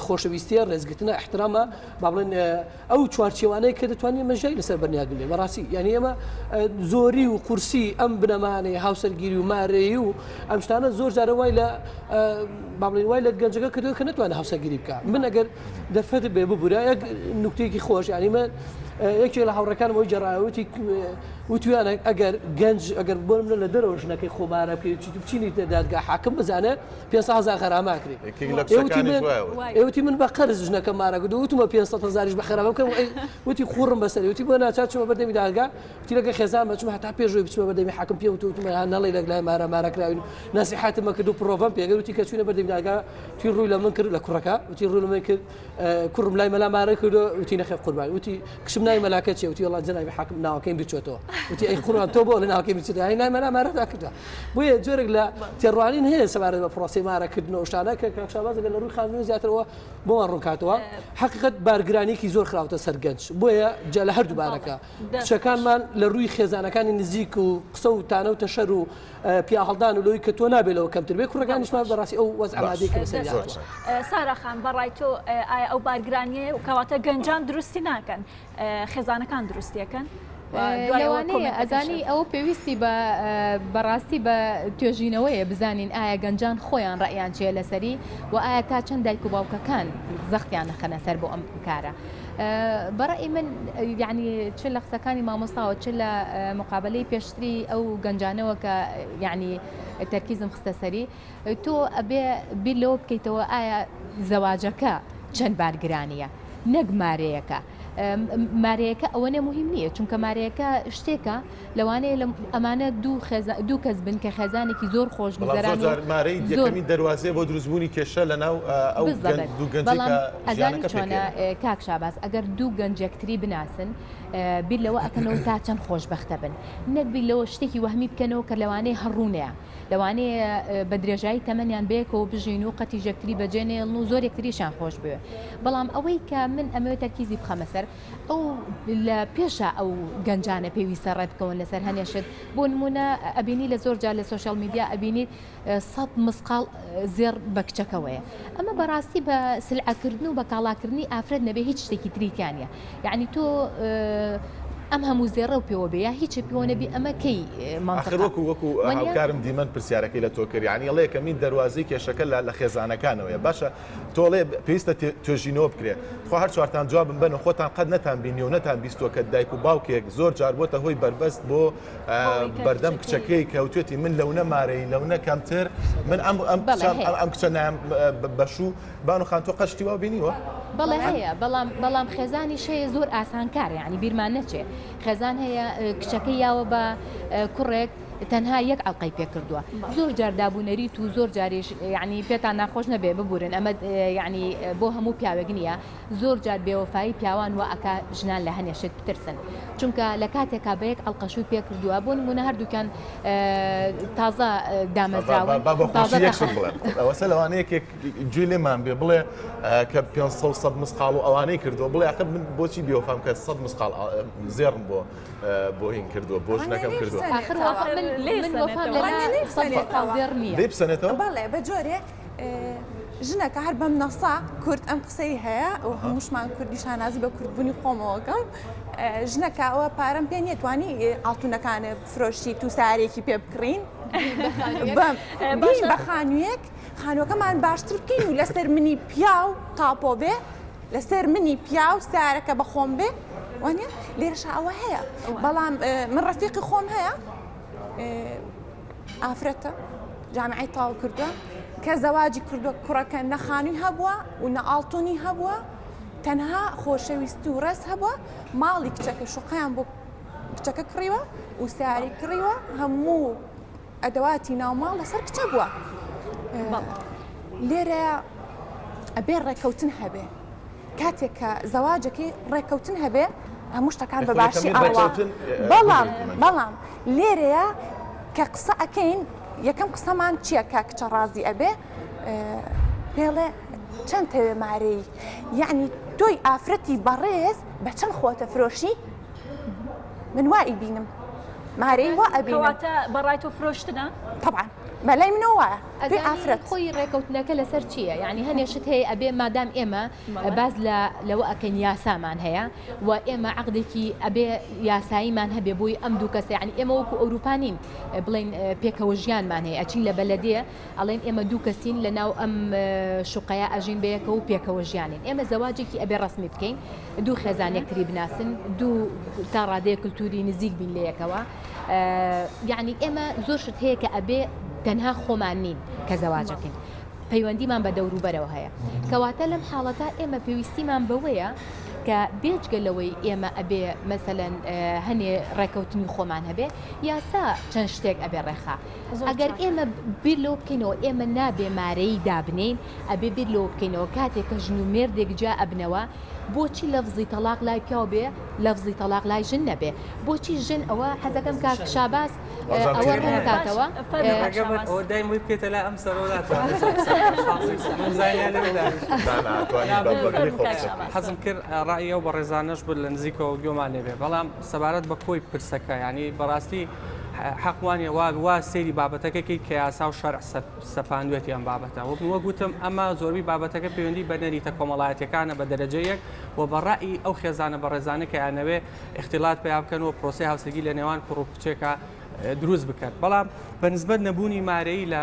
خۆشەویستیە ڕێزگرتنە احترامە با بڵێن ئەو چوارچێوانەی کە دەتوانین مەژای لەسەر بەرنیاگرێ بەڕاستی یعنی ئێمە زۆری و قورسی ئەم بنەمانەی هاوسەرگیری و مارەیی و ئەم شتانە زۆر جارە وای لە با بڵێن وای لە گەنجەکە کردو کە نتوانێت هاوسەرگیری بکە من ئەگەر دەرفەت بێ ببوورە یەک نوکتەیەکی خۆش ینی من یەکێک لە هاوڕەکانەوەی جەڕایەتی وتویانە ئەگەر گەنج ئەگەر بۆ منە لە دەرەوە ژنەکەی خۆمارە بکەیت بچینی دادگا حاکم بزانە 500,000 غەراماکرێت ئێوتی من بە قەرز ژنەکە مارەگە وتمە 500,000ش بە خەرامە بکەم وتی خوڕم بەسەر وتی بۆ ناچات چوومە بەردەمی دادگا وتی لەگە خێزان بچوومە هەتا پێشەوەی بچوومە بەردەمی حاکم پێ وتمە نەڵێ لەگلای مارەکراوین ناسیحاتمە کرد و پرۆڤەم پێگەر وتی کە چوونە بەردەمی دادگا وتی ڕووی لە من کرد لە کوڕەکە وتی ڕووی لە من کرد کوڕم لای مەلا مارە کرد وتی نەخێف قوربان وتی کشم نای مەلاکە چێ وتی وڵات جەنابی حاکم ناوەکەیم بچۆتەوە وتی ئەی خوڕان تۆ بۆ لە ناوەکەی بچێت هەی نای مەلا مارەدا کردووە بۆیە جۆرێک لە تێڕوانین هەیە سەبارەت بە پرۆسی مارەکردنەوە شتانە کە کاکشاباز لە ڕووی خاندنەوە زیاترەوە بۆمان ڕوونکاتەوە حقیقەت بارگرانێکی زۆر خراوەتە سەر گەنج بۆیە جا لە هەردووبارەکە کچەکانمان لە ڕووی خێزانەکانی نزیک و قسە و تانە و تەشەر و پیا هەڵدان و لەوەی کە تۆ نابێتەوە کەمتر بێ کوڕەکانیشمان بەڕاستی ئەو وەز ئامادەی کە لەسەر سارا خان بەڕای تۆ ئایا ئەو بارگرانیە و کەواتە گەنجان دروستی ناکەن خێزانەکان دروستیەکەن لەوانەیە ئەزانی ئەو پێویستی بەڕاستی بە توێژینەوەیە بزانین ئایا گەنجان خۆیان ڕەیان چێ لەسەری و ئایا تا چەند دایک و باوکەکان زەختیان نەخەنە سەر بۆ ئەم کارە. بەڕێی من یعنی چ لە قسەکانی مامۆستاوە چ لە مقابلەی پێشتری ئەو گەنجانەوە کە یعنی تەرکیزم خستە سەری تۆ ئەبێ بیر لەوە بکەیتەوە ئایا زەواجەکە چەند بارگرانیە نەک مارەیەەکە. مارەیەەکە ئەوەنە مهم نییە چونکە مارەیەەکە شتێکە لەوانەیە ئەمانە دوو کەس بن کە خێزانێکی زۆر خۆش گوزەران مارەی یەکەمی دەواازێ بۆ دروستبوونی کێشە لە ناو ئەو دوو گەنجەکە ئەزانی چۆنە کاک شاباس ئەگەر دوو گەنجێکتری بناسن بیر لەوە ئەکەنەوە تا چەند خۆشبەختە بن نەک بیر لەوە شتێکی وەهمی بکەنەوە کە لەوانەیە هەڕوونەیە لەوانەیە بە درێژایی تەمەنیان بەیەکەوە بژین و قەتیژەکتری بەجێنێڵن و زۆر یەکتریشان خۆش بوێ بەڵام ئەوەی کە من ئەمەوێت تەرکیزی بخەمە سەر ئەو لە پێشە ئەو گەنجانە پێویستە ڕێ بکەون لەسەر هەنێشت بۆ نمونە ئەبینی لە زۆر جار لە سوۆشیال میدیا ئەبینیت 100 مسقال زێر بە کچەکەوەیە ئەمە بەڕاستی بە سلعەکردن و بە کاڵاکردنی ئافرەت نەبێ هیچ شتێکی تریتیانە یعنی تۆ ئەم هەموو زێڕە و پێوە بێ یا هیچ پێوەنەبی ئەمە کەی وەکو هاوکارم دیمەن پرسیارەکەی لە تۆ کرد یعنی ئەڵەیە کە مین دەواازەی کێشەکە لە خێزانەکانەوەیە باشە تۆڵێ پێویستە توێژینەوە بکرێت خۆ هەر چوارتان جوابم بن و خۆتان قەت نەتان بینی و نەتان بیستوە کە دایک و باوکێک زۆر جار بۆتە هۆی بربەست بۆ بەردەم کچەکەی کەوتێتی من لەونە مارەی لەونە کەمتر من ئەم کچە نام بەشوو بانوخان تۆ قەشتی وا بینیوە بەڵێ هەیە بەڵام خێزانی شەیە زۆر ئاسانکار یعنی بیرمان نەچێ خێزان هەیە کچەکەی یاوە بە کوڕێک تەنها یەک ئەڵقەی پێ کردووە زۆر جار دابوونەریت و زۆر جاریش یعنی پێتان ناخۆش نەبێ ببورن ئەمە یعنی بۆ هەموو پیاوێک نییە زۆر جار بێوەفایی پیاوان و ئەکا ژنان لە هەنێشت بترسن چونکە لە کاتێکا بە یەک ئەڵقەشوی پێ کردووە بۆ نمونە هەردووکان تازە دامەزراون ئەوەسە لەوانەیەکێک گوێ لێمان بێ بڵێ کە 500 مسقال و ئەوانەی کردووە بڵێ ئەخر من بۆچی بێوەفام کە 100 مسقال زێڕم بۆ هین کردووە بۆ ژنەکەم کردووە بەڵێ بە جۆرێ ژنەکە هەر بەم نەسا کورد ئەم قسەی هەیە و هەمووشمان کوردیشان نازی بە کورتبوونی خۆمەوەکەم ژنەکە ئەوە پارەم پێ نیەتوانی ئاڵتونەکانە فرۆشتی تو سارێکی پێ بکڕین بە خانوویەک خانووەکەمان باشتر بکەین و لەسەر منی پیا و تاپۆ بێ لەسەر منی پیا و سارەکە بە خۆم بێ وانە لێرەش ئەوە هەیە بەڵام من ڕەفیقی خۆم هەیە ئافرەتە جامعی تاو کردووە کە زەواجی کردووە کوڕەکە نەخانووی هەبووە و نەئاڵتونی هەبووە تەنها خۆشەویستی و ڕێز هەبووە ماڵی کچەکە شوقەیان بۆ کچەکە کڕیوە و سیاری کڕیوە هەموو ئەدەواتی ناوماڵ لەسەر کچە بووە لێرە ئەبێ ڕێکەوتن هەبێ کاتێک کە زەواجەکەی ڕێکەوتن هەبێ هەموو شتەکان بە باشی ئاوا بەڵام لێرەیە کە قسە ئەەکەین یەکەم قسەمان چییە کە کچە ڕازی ئەبێ پێڵێ چەند تەوێ مارەی یعنی تۆی ئافرەتی بەڕێز بە چەند خۆتە فرۆشی من وای بینم مارەی وا ئەبینم بەڕای تۆ فرۆشتنە طبعا مەلای منەوە وایە پێ ئافرەت خۆی ڕێکەوتنەکە لەسەر چییە یعنی هەنێشت هەیە ئەبێ مادام ئێمە باز لەوە ئەکەن یاسامان هەیە و ئێمە عقدێکی ئەبێ یاساییمان هەبێ بۆی ئەم دوو کەسە یعنی ئێمە وەکو ئەوروپانین بڵین پێکەوە ژیانمان هەیە ئەچین لە بەلەدێ ئەڵێن ئێمە دوو کەسین لە ناو ئەم شوقەیە ئەژین بەیەکە و پێکەوە ژیانین ئێمە زەواجێکی ئەبێ ڕسمی بکەین دوو خێزانێکتری بناسن دوو تا ڕادەیە کللتوری نزیک بین لە یەکەوە یعنی ئێمە زۆر شت هەیە کە ئەبێ تەنها خۆمان نین کە زەواجەکەین پەیوەندیمان بە دەوروبەرەوە هەیە کەواتە لەم حاڵەتە ئێمە پێویستیمان بەوەیە کە بێجگەلەوەی ئێمە ئەبێ مەسەلەن هەنێ ڕێکەوتنی خۆمان هەبێ یاسا چەند شتێک ئەبێ ڕێخا ئەگەر ئێمە بیر لەوە بکەینەوە ئێمە نابێ مارەی دابنین ئەبێ بیر لەوە بکەینەوە کاتێک کە ژن و مێردێک جا ئەبنەوە بۆچی لەفزی تەلاق لای پیاو بێ لەفزی تەلاق لای ژن نەبێ بۆچی ژن ئەوە حەزەکەم کاک شاباس ئەوە ڕوون کاتەوە دایم وی بکێتە لا ئەم سەرۆلات حەزم کرد ڕایە و بە ڕێزانەش بر لە نزیکەوە گوێمان لێبێ بەڵام سەبارەت بە کۆی پرسەکە ینی بەڕاستی حەقوانێ وا سەیری بابەتەکەی کە یاسا و شەرع سەپاندوێتی ئەم بابەتە وە گوتم ئەمە زۆربەی بابەتەکە پەیوەندی بە نەریتە کۆمەڵایەتەکانە بە دەرەجەیەک و بەڕای ئەو خێزانە بەڕێزانە کە یانەوێ اختیلات پێیا بکەنەوە پرۆسی هاوسەرگی لە نێوان کوڕ و کچێکە دروست بکات بەڵام بەنسبەت نەبوونی مارەی لە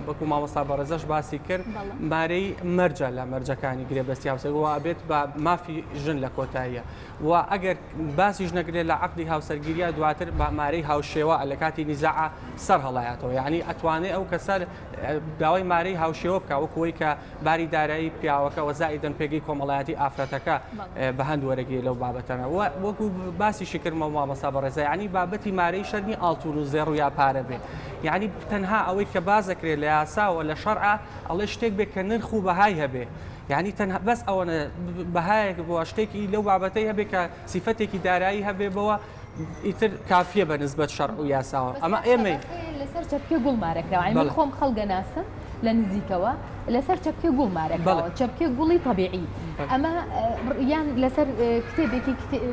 وەکو مامۆستا بەڕێزەش باسی کرد مارەی مەرجە لە مەرجەکانی گرێبەستی هاوسەرگیەوە ئەبێت بە مافی ژن لە کۆتاییە و ئەگەر باسیش نەکرێت لە عەقدی هاوسەرگیریە دواتر بە مارەی هاوشێوە لە کاتی نیزاع سەر هەڵایەتەوە یعنی ئەتوانێت ئەو کەسە داوای مارەی هاوشێوە بکە وەکەوەی کە باری دارایی پیاوەکە وەزائیدەن پێگەی کۆمەڵایەتی ئافرەتەکە بە هەند وەرەگیری لەو بابەتەنە وەکو باسیشی کردمەوە مامۆستا بەڕێزە یعنی بابەتی مارەی شەرنی ئاڵتون و زێڕ و یا پارە بێ یعنی تەنها ئەوەی کە بازەکرێت لە یاساوە لە شەرع ئەڵێ شتێک بێت کە نرخ و بەهای هەبێ یعنی تەنها بەس ئەوەنە بەهایەک بۆ شتێکی لەو بابەتەی هەبێ کە سیفەتێکی دارایی هەبێ بەوە ئیتر کافیە بە نسبەت شەرع و یاساوە ئەمە ئێمەی لەسەر چەپکێ گوڵ مارەکراوە من خۆم خەڵگە ناسم لە نزیکەوە لەسەر چەپکێ گوڵ مارەکراوە چەپکێ گوڵی طبیعی ئەمە یان لەسەر کتێبێکی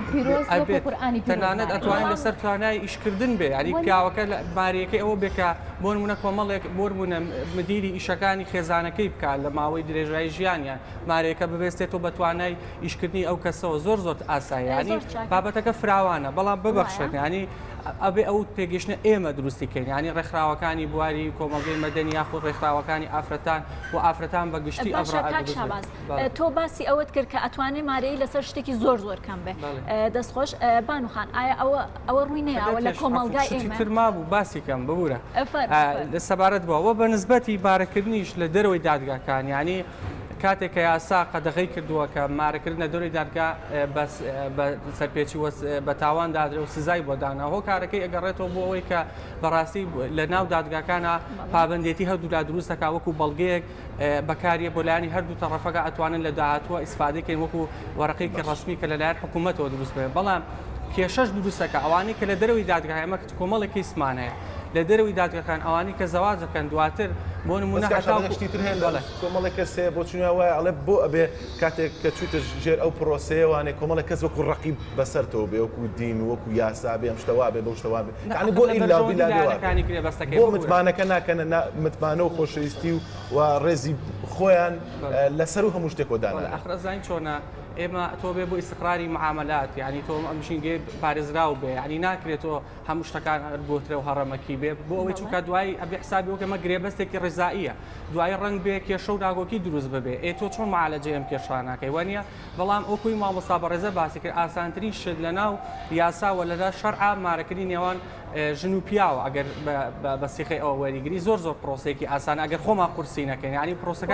پیرۆز قورئانی تەنانەت ئەتوانین لەسەر توانای ئیشکردن بێ ینی پیاوەکە مارەکەی ئەوە بێکە بۆ نمونە کۆمەڵێک بۆ نمونە مدیری ئیشەکانی خێزانەکەی بکات لە ماوەی درێژایی ژیانیان مارەکە ببێستێتەوە بە توانای ئیشکردنی ئەو کەسەوە زۆر ئاسایی ینی بابەتەکە فراوانە بەڵام ببەخشێت ینی ئەبێ ئەو پێگەشتە ئێمە دروستیکەین ینی ڕێکخراوەکانی بواری کۆمەڵگەی مەدەنی یاخود ڕێکخراوەکانی ئافرەتان و ئافرەتان بە گشتی تۆ باسی ئەوت کرد کە ئەتوانێت مارەی لەسەر شتێکی زۆر کەم بێ دەستخۆش بانوخان ئایا ئەوە ڕووی نەیەوە لە کۆمەڵگای ئێمە ترما بوو باسی کەم ببوورە لە سەبارەت بووەوە بە نسبەتی بارەکردنیش لە دەرەوەی دادگاکان ینی کاتێک کە یاسا قەدەغی کردووە کە مارەکردنە دەوری دادگا بە سەرپێکی بە تاوان دادرێ و سزای بۆ دانا هۆ کارەکەی ئەگەڕێتەوە بۆ ئەوەی کە بەڕاستی لە ناو دادگاکانە پابندێتی هەردوو لا دروستەکە وەکو بەڵگەیەک بەکاریە بۆ لایانی هەردوو تەڕەفەکە ئەتوانن لە داهاتووە ئیسفادەکەین وەکو وەرەقەیەکی ڕسمی کە لەلایەن حکوومەتەوە دروست بێ بەڵام کێشەش دروستەکە ئەوانەی کە لە دەرەوەی دادگا ئێمە کۆمەڵێکی سمانەیە لە دەرەوەی دادگاکان ئەوانی کە زەواج دەکەن دواتر بۆ نمونە شتیتر هێن کۆمەڵێک کەسێ بۆ چونیاوای ئەڵێ بۆ ئەبێ کاتێک کە چوتە ژێر ئەو پرۆسەیەوانێ کۆمەڵێک کەس وەکو ڕقیب بەسەرتەوە بێ وەکو دین وەکو یاسا بێ ئەم شتەوا بێ بەو شتەوا بێ ینی بۆ بۆ متمانەکە ناکەنە متمانە و خۆشەویستی و ڕێزی خۆیان لەسەر و هەموو شتێک وەدانە ئەخرەزانین چۆنە ئێمە تۆ بێ بۆ ئیستقراری معاملات یعنی تۆ ئەمشینگێ پارێزراو بێ ینی ناکرێتەوە هەموو شتەکان بۆترە و هەڕەمەکی بێ بۆ ئەوەی چونکە دوای ئەبێ حسابی وەکەمە گرێبەستێکی ڕێزاییە دوای ڕنگ بێ کێشە و داگۆکی دروست ببێ ئێ تۆ چۆن معالەجە ئەم کێشانەکەی وانە بەڵام ئەوکوی مامۆستا بەڕێزە باسی کرد ئاسانترین شت لە ناو یاساوە لەدا شەرع مارەکردی نێوان ژن و پیاوە ئەگەر بە سیخی ئەوە وەریگری زۆر ئەوروپرۆسێکی ئاسان ئەگەر خۆمان قورسی نەکەین ینی پرۆسەکە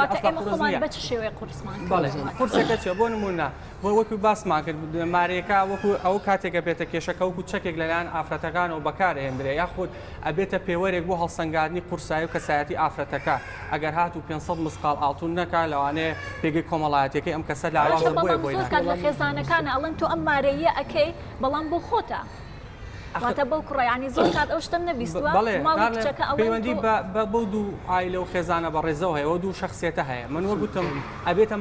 قورسەکە چێ بۆ نمونە بۆ وەکو باسمان کرد مارەکە وەکو ئەو کاتێکە بێتە کێشەکە وەکو چەکێک لەلایەن ئافرەتەکانەوە بەکارهێنرێ یاخود ئەبێتە پێوەرێک بۆ هەڵسەنگاندنی قورسایی و کەسایەتی ئافرەتەکە ئەگەر هات و 500 مسقال ئاڵتون نەکا لەوانەیە پێگەی کۆمەڵایەتەکەی ئەم کەسە لاوازە بۆی لە خێزانەکانە ئەڵەن تۆ ئەم مارەیە ئەکەی بەڵام بۆ خۆتە واتە بەو کوڕیانی زۆر کات ئەو شتم نەبیستوە پەیوەندی بۆ دوو ئایلە و خێزانە بە ڕێزەوە هەیە دوو شخصیەتە هەیە من وەگوتم ئەبێتە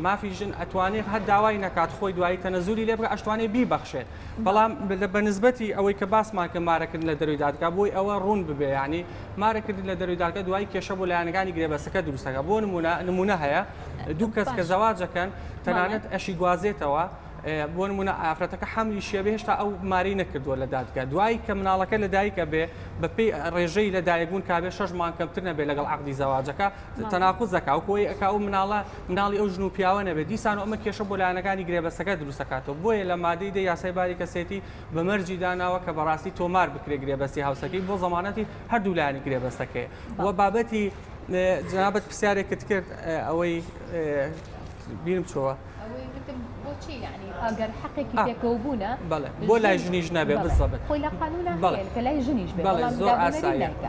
مافی ژن ئەتوانێت هەر داوای نەکات خۆی دوایی تەنەزولی لێ بکە ئەشتوانێ بیبەخشێت بەڵام بە نسبەتی ئەوەی کە باسمان کە مارەکردن لە دەروی دادگا بۆی ئەوە ڕوون ببێ ینی مارەکردن لە دەروی دادگا دوای کێشە بۆ لایەنەکانی گرێبەستەکە دروستەکە بۆ نمونە هەیە دوو کەس کە زەواجەکەن تەنانەت ئەشی گوازێتەوە بۆ نمونە ئافرەتەکە حەملی شێبێ هێشتا ئەو ماری نەکردووە لە دادگا دوای کە مناڵەکە لە دایکە بێ بەپێی ڕێژەی لە دایکبوون کابێ 6 مانگ کەمتر نەبێ لەگەڵ عەقدی زەواجەکە تەناقوز دەکا و کۆی ئەکا ئەو مناڵی ئەو ژن و پیاوە نەبێت دیسان ئەمە کێشە بۆ لایەنەکانی گرێبەستەکە دروستەکاتەوە بۆیە لە مادەی دە یاسای باری کەسێتی بە مەرجی داناوە کە بەڕاستی تۆمار بکرێ گرێبەستی هاوسەکەی بۆ زەمانەتی هەردوو لایەنی گرێبەستەکەی وە بابەتی جنابەت پرسیارێکت کرد ئەوەی بیرم چۆوە ئەگەر حەقێکی پێکەوبوونە بۆ لای ژنیش نەبێ بزەبێت خۆی لە قانون کە لای ژنیش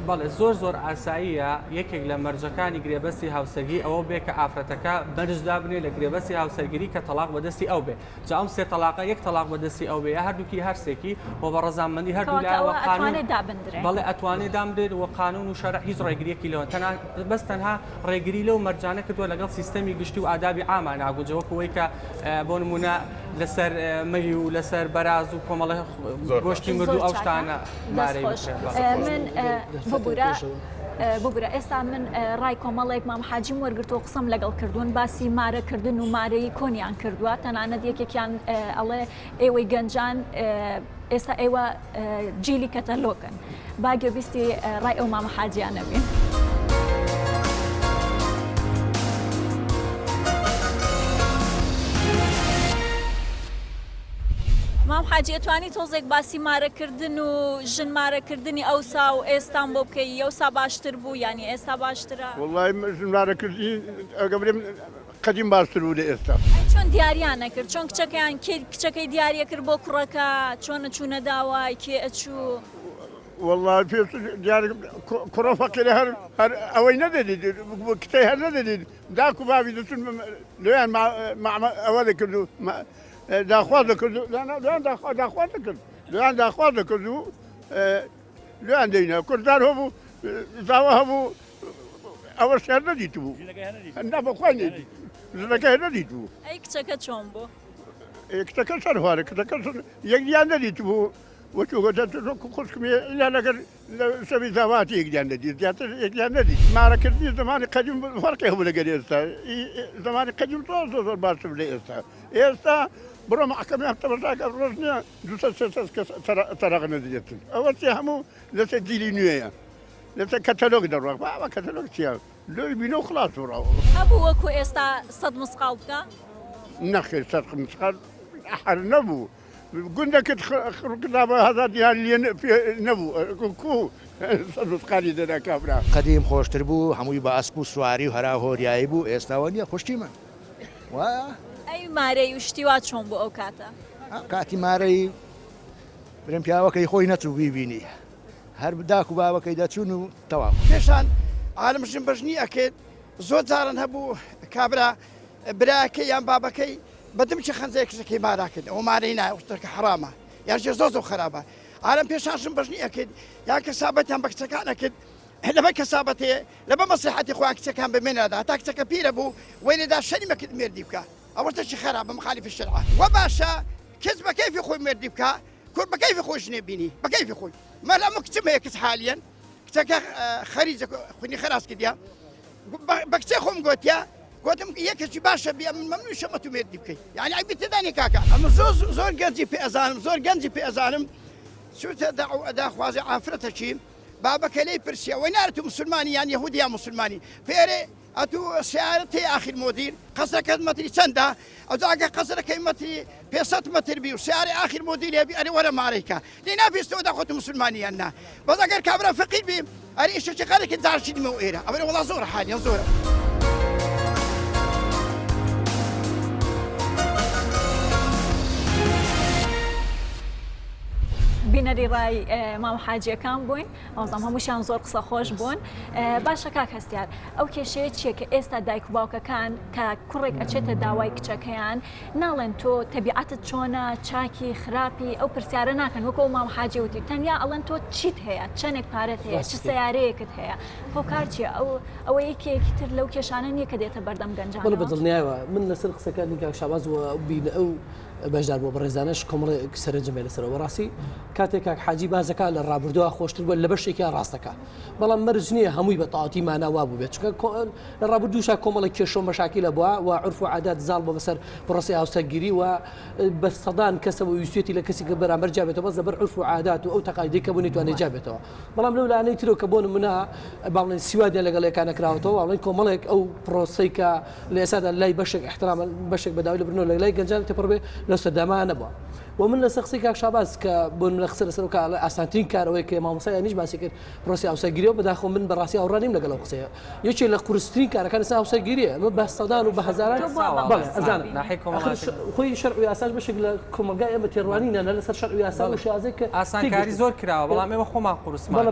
بەڵێ زۆر ئاساییە یەکێک لە مەرجەکانی گرێبەستی هاوسەرگی ئەوە بێ کە ئافرەتەکە بەرزدا بنێ لە گرێبەستی هاوسەرگیری کە تەلاق بەدەستی ئەو بێ جا ئەم سێ تەلاقە یەک تەلاق بەدەستی ئەو بێ یا هەردووکی هەرسێکی بۆ بە ڕەزامەندی هەردوو لایەوە قانون بەڵێ ئەتوانێت دامدرێت و قانون و شەرع هیچ ڕێگریەکی لەوە بەس تەنها ڕێگری لەو مەرجانە کردووە لەگەڵ سیستەمی گشتی و ئادابی عامان ناگوجەوەکەوەی کە بۆ نمونە لەسەر مەلی و لەسەر بەراز و کۆمەڵە گۆشتی مرد و ئەو شتانە مارەی من ببورە ئێستا من ڕای کۆمەڵێک مام حاجیم وەرگرتۆ قسەم لەگەڵ کردوون باسی مارەکردن و مارەی کۆنیان کردووە تەنانەت یەکێکیان ئەڵێ ئێوەی گەنجان ئێستا ئێوە جیلی کەتەلۆکن با گوێبیستی ڕای ئەو مام حاجیانە بین. مام حاجی ئەتوانی تۆزێک باسی مارەکردن و ژن مارەکردنی ئەوسا و ئێستان بۆ بکەی ئەوسا باشتر بوو ینی ئێستا باشترە وڵی ژن مارەکردی ئەگە برێم قەدیم باشتر بوو لە ئێستا چۆن دیاریان نەکرد چۆن کچەکەیان کرد کچەکەی دیارە کرد بۆ کوڕەکە چۆنە چوونە داوای کێ ئەچوو والله پێ کوڕە فەقیرە هەر ئەوەی نەدەدید کتەی هەر نەدەدید داکو باوی دەچون لێیان ئەوە دەکرد و داخواز دەکرد داخواز دەکرد لێیان داخواز دەکرد و لێیان دەینە کوردار هەبوو زاوە هەبوو ئەوە شێر نەدیت بوو نابخوای نێدی ژنەکەی نەدیت بوو ئەی کچەکە چۆن بوو کتەکە سەرخوارە کتەکە یەکیان نەدیت بوو خوشکمی لەگەر سەوی زاواتی یەکیان نەدیت زیاتر یەکیان نەدیت مارەکردنی زمانی قەدیم فەرقی هەبوو لەگەر ئێستا زمانی قەدیم زۆر باشتر لە ئێستا ئێستا بڕۆ محکەمە تەماشاکە ڕۆژ نییە 200 کەس تەرەق نەدیێتن ئەوە چی هەموو لەسەر دیلی نوێیە لەسەر کەتەلۆگ دەڕۆ باوە کەتەلۆگ چیە لۆی بینە و خلاص ڕاوە هەبوو وەکو ئێستا 100 مسقال بکە نەخێر 100 مسقال هەر نەبوو گوندەکەت خڕکردابە هەزار دیار لێن نەبوو کو مسقالی دەدا کابرا قەدیم خۆشتر بوو هەمووی بە ئەسپ و سواری و هەرا هۆریایی بوو ئێستاوە نییە خوشتیمە وایە ئەی مارەی وشتیوا چۆن بۆ ئەو کاتە کاتی مارەی برم پیاوەکەی خۆی نەچوو بیبینی هەر داک و باوەکەی دەچوون و تەواو پێشان عالمژن بەژنی ئەکرد زۆر جاران هەبوو کابرا براکەی یان بابەکەی بەدم چ خەنجەیە کچەکەی ماراکرد ئەو مارەی نایە شتێکە حرامە یان ژێ زۆر خراپە عالم پێشانشم بەژنی ئەکرد یان کەسابەتیان بە کچەکان ئەکرد لەبەر کەسابەتەیە لەبەر مەسلحەتی خۆیان کچەکان بمێنەدا تا کچەکە پیرە بوو وەی لێدا شەری مەکرد مێردی بکە ئەوە تەشی خراپە مخالف الشرع وە باشە کەس بە کەیفی خۆی مێردی بکە کورد بە کەیفی خۆی ژنێ بینی بە کەیفی خۆی مەلا ئەمە کچم هەیە کەس حالیان کچەکە خەریجە خوێنی خراس کردیا بە کچەی خۆم گوتیا گوتم یەکێکی باشە بێ من مەمنوع شەمە تو مێردی بکەیت یعنی عیبی تێدانی کاکە ئەمە زۆر گەنجی پێ ئەزانم زۆر گەنجی پێ ئەزانم چوتە داخوازی ئافرەتەکی بابەکە لێی پرسیە وەی نارە تو مسلمانی یان یەهودی یان مسلمانی فێرێ ئەتو سیارەت هەیە ئاخر مۆدیر قەسرەکەت مەتری چەندە ئەوجا ئەگە قەسرەکەی مەتری 500 مەتر بی و سیارەی ئاخر مۆدیر هەبی ئەرێ وەرە مارەیکە لێ ناپێستەوە داخۆت مسلمانی یان نا بەس ئەگەر کابرا فەقیر بی ئەرێ ئیشەکی قەرێکی جارشی دیمە و ئێرە ئەوەرە وەڵا زۆر حالیە زۆرە بینەری ڕای مام حاجیەکان بووین ئەوزام هەمووشیان زۆر قسە خۆش بوون باشە کاک هەستیار ئەو کێشەیە چیە کە ئێستا دایک و باوکەکان کە کوڕێک ئەچێتە داوای کچەکەیان ناڵێن تۆ تەبیعەتت چۆنە چاکی خراپی ئەو پرسیارە ناکەن وەکو مام حاجی وتی تەنیا ئەڵەن تۆ چیت هەیە چەندێک پارەت هەیە چ سیارەیەکت هەیە هۆکار چیە ئەوە یەکێکی تر لەو کێشانە نییە کە دێتە بەردەم گەنجان بڵ بەدڵنیایەوە من لەسەر قسەکانی کاک شاباز بینە ئەو بەشدار بۆ بەڕێزانش کۆمەڵێک سەرنجەمێ لەسەرەوە ڕاستی کاتێک کاک حاجی بازەکە لە ڕابردووە خۆشتر بووە لە بەشێکیان ڕاستەکە بەڵام مەرج نییە هەمووی بە تەواوەتی ماناوا بوو بێت چونکە لە ڕابردووشا کۆمەڵێک کێشە مەشاکیلە بووە و عرف و عادات زاڵ بۆ بەسەر پرۆسی هاوسەرگیری و بە سەدان کەسەوە ویستێتی لە کەسی کە بەرامبەر جابێتەوە بەس لەبەر عرف و عادات و ئەو تەقاعدەی کە بوو نەیتوانێت جابێتەوە بەڵام لەو لایەنەی ترەوە کە بۆ نمونە باڵێن سیوادیان لەگەڵ یەکانە کراوەتەوە باڵێن کۆمەڵێک ئەو پرۆسەی کە لە ئێستادا لای بەشێک احترام بەشێک بەداوی لە برنەوە لای گەنجان تێپەڕ بێ لە سەردەما نەبووە ومن لە سەخسی کاک شاباز کە بۆن لە قسە لەسەر ئاسانترین کارەوەی کە مامۆسای نیش باسی کرد پرۆسی هاوسەرگیریەوە بەداخۆ من بەڕاستی هاوڕانیم لەگەڵ ئەو قسەیە یەکێک لە قورسترین کارەکان ئێستا هاوسەرگیریە ئەمە بە سەدان و بە هەزاران بەڵێ ئەزانم خۆی شەرع و یاساش بەشێک لە کۆمەلگای ئێمە تێڕوانینە لەسەر شەرع و یاسا و شازێک کە ئاسانکاری زۆر کراوە بەڵام ئێمە خۆمان قورسمان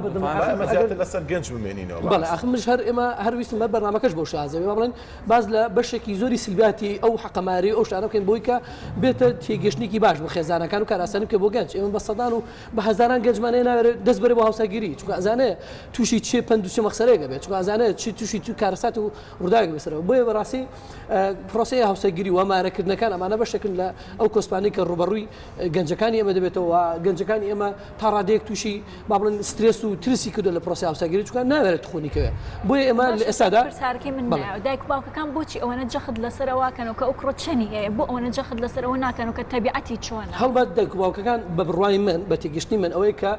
لەسەر گەنج بمێنینەوە بەڵێ ئەخ منش هەر ئێمە هەر ویستم بە بەرنامەکەش بۆ شازەوێ بڵێن باز لە بەشێکی زۆری سلبیاتی ئەو حەقەماری ئەو شانە بکەین بۆی کە بێتە تێگەشتێکی باش بە خێزان کارەکان و کاراسانی کە بۆ گەنج ئێمە بە سەدان و بە هەزاران گەنجمانەیە ناوێت دەست بەرێ بۆ هاوساگیری چونکە ئەزانێ تووشی چێ پند و چه مەخسەرێکە بێت چونکە ئەزانێت چی تووشی تو کارەسات و ڕووداوێک بەسەرەوە بۆیە بەڕاستی پرۆسەی هاوساگیری و مارەکردنەکان ئەمانە بەشێکن لە ئەو کۆسپانەی کە ڕوبەڕووی گەنجەکانی ئێمە دەبێتەوە گەنجەکانی ئێمە تا ڕادەیەک تووشی با بڵێن سترێس و ترسی کردو لە پرۆسی هاوساگیری چونکە ناوێت خۆنیکەوێ بۆیە ئێمە لە ئێستادا پرسیارەکەی من دایک و باوکەکان بۆچی ئەوەنە جەخت لەسەرەوەکەن و کە ئەو کڕۆ چەنی هەیە بۆ ئەوەنە جەخت لەسەرەوە ناکەن و کە تەبیعەتی چۆنە هەڵبەت دایک و باوکەکان بە بڕوای من بە تێگەشتنی من ئەوەی کە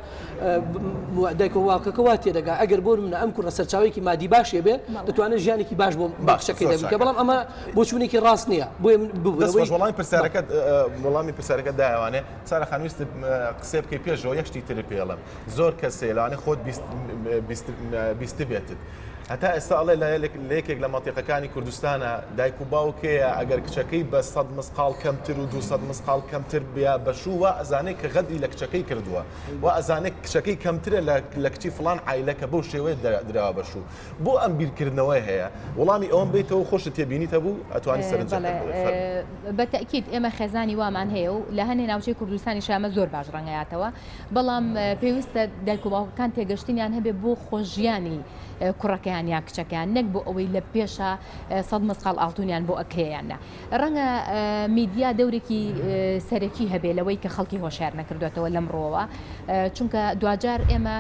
دایک و باوکەکە وا تێدەگا ئەگەر بۆ منە ئەم کوڕە سەرچاوێکی مادی باشێ بێ دەتوانێت ژیانێکی باش بۆ باخشەکەی دەبێت کە بەڵام ئەمە بۆ چوونێکی ڕاست نییە بۆیە وەڵامی پرسیارەکەت وەڵامی پرسیارەکە داوانێ سارە خانویست قسێ بکەی پێشەوە یەکشتی تر پێڵم زۆر کەسێ لەوانێ خۆت بیست بێتت هەتا ئێستا ئەڵێ لە یەکێک لە مەنتیقەکانی کوردستانە دایک و باوکەیە ئەگەر کچەکەی بە 100 مسقال کەمتر و 200 مسقال کەمتر بیا بەشووە ئەزانێت کە غەدی لە کچەکەی کردووە و ئەزانێت کچەکەی کەمترە لە کچی فلان عیلەکە بەو شێوەیە درراوە بەشوو بۆ ئەم بیرکردنەوەی هەیە وەڵامی ئەوم بیتەوە خۆشت تێبینیتە بوو ئەتوانی سەرنجەکە بەتەکیید ئێمە خێزانی وامان هەیە و لە هەنێ ناوچەی کوردستانی شامە زۆر باش ڕەنگەیاتەوە بەڵام پێویستە دایک و باوکەکان تێگەشتنیان هەبێ بۆ خۆشیانی کوڕەکەیان یا کچەکەیان نەک بۆ ئەوەی لە پێشە 100 مسقال ئاڵتونیان بۆ ئەکەیاننا ڕەنگە میدیا دەورێکی سەرەکی هەبێ لەوەی کە خەڵکی هۆشیار نەکردوێتەوە لەمڕۆوە چونکە دوجار ئێمە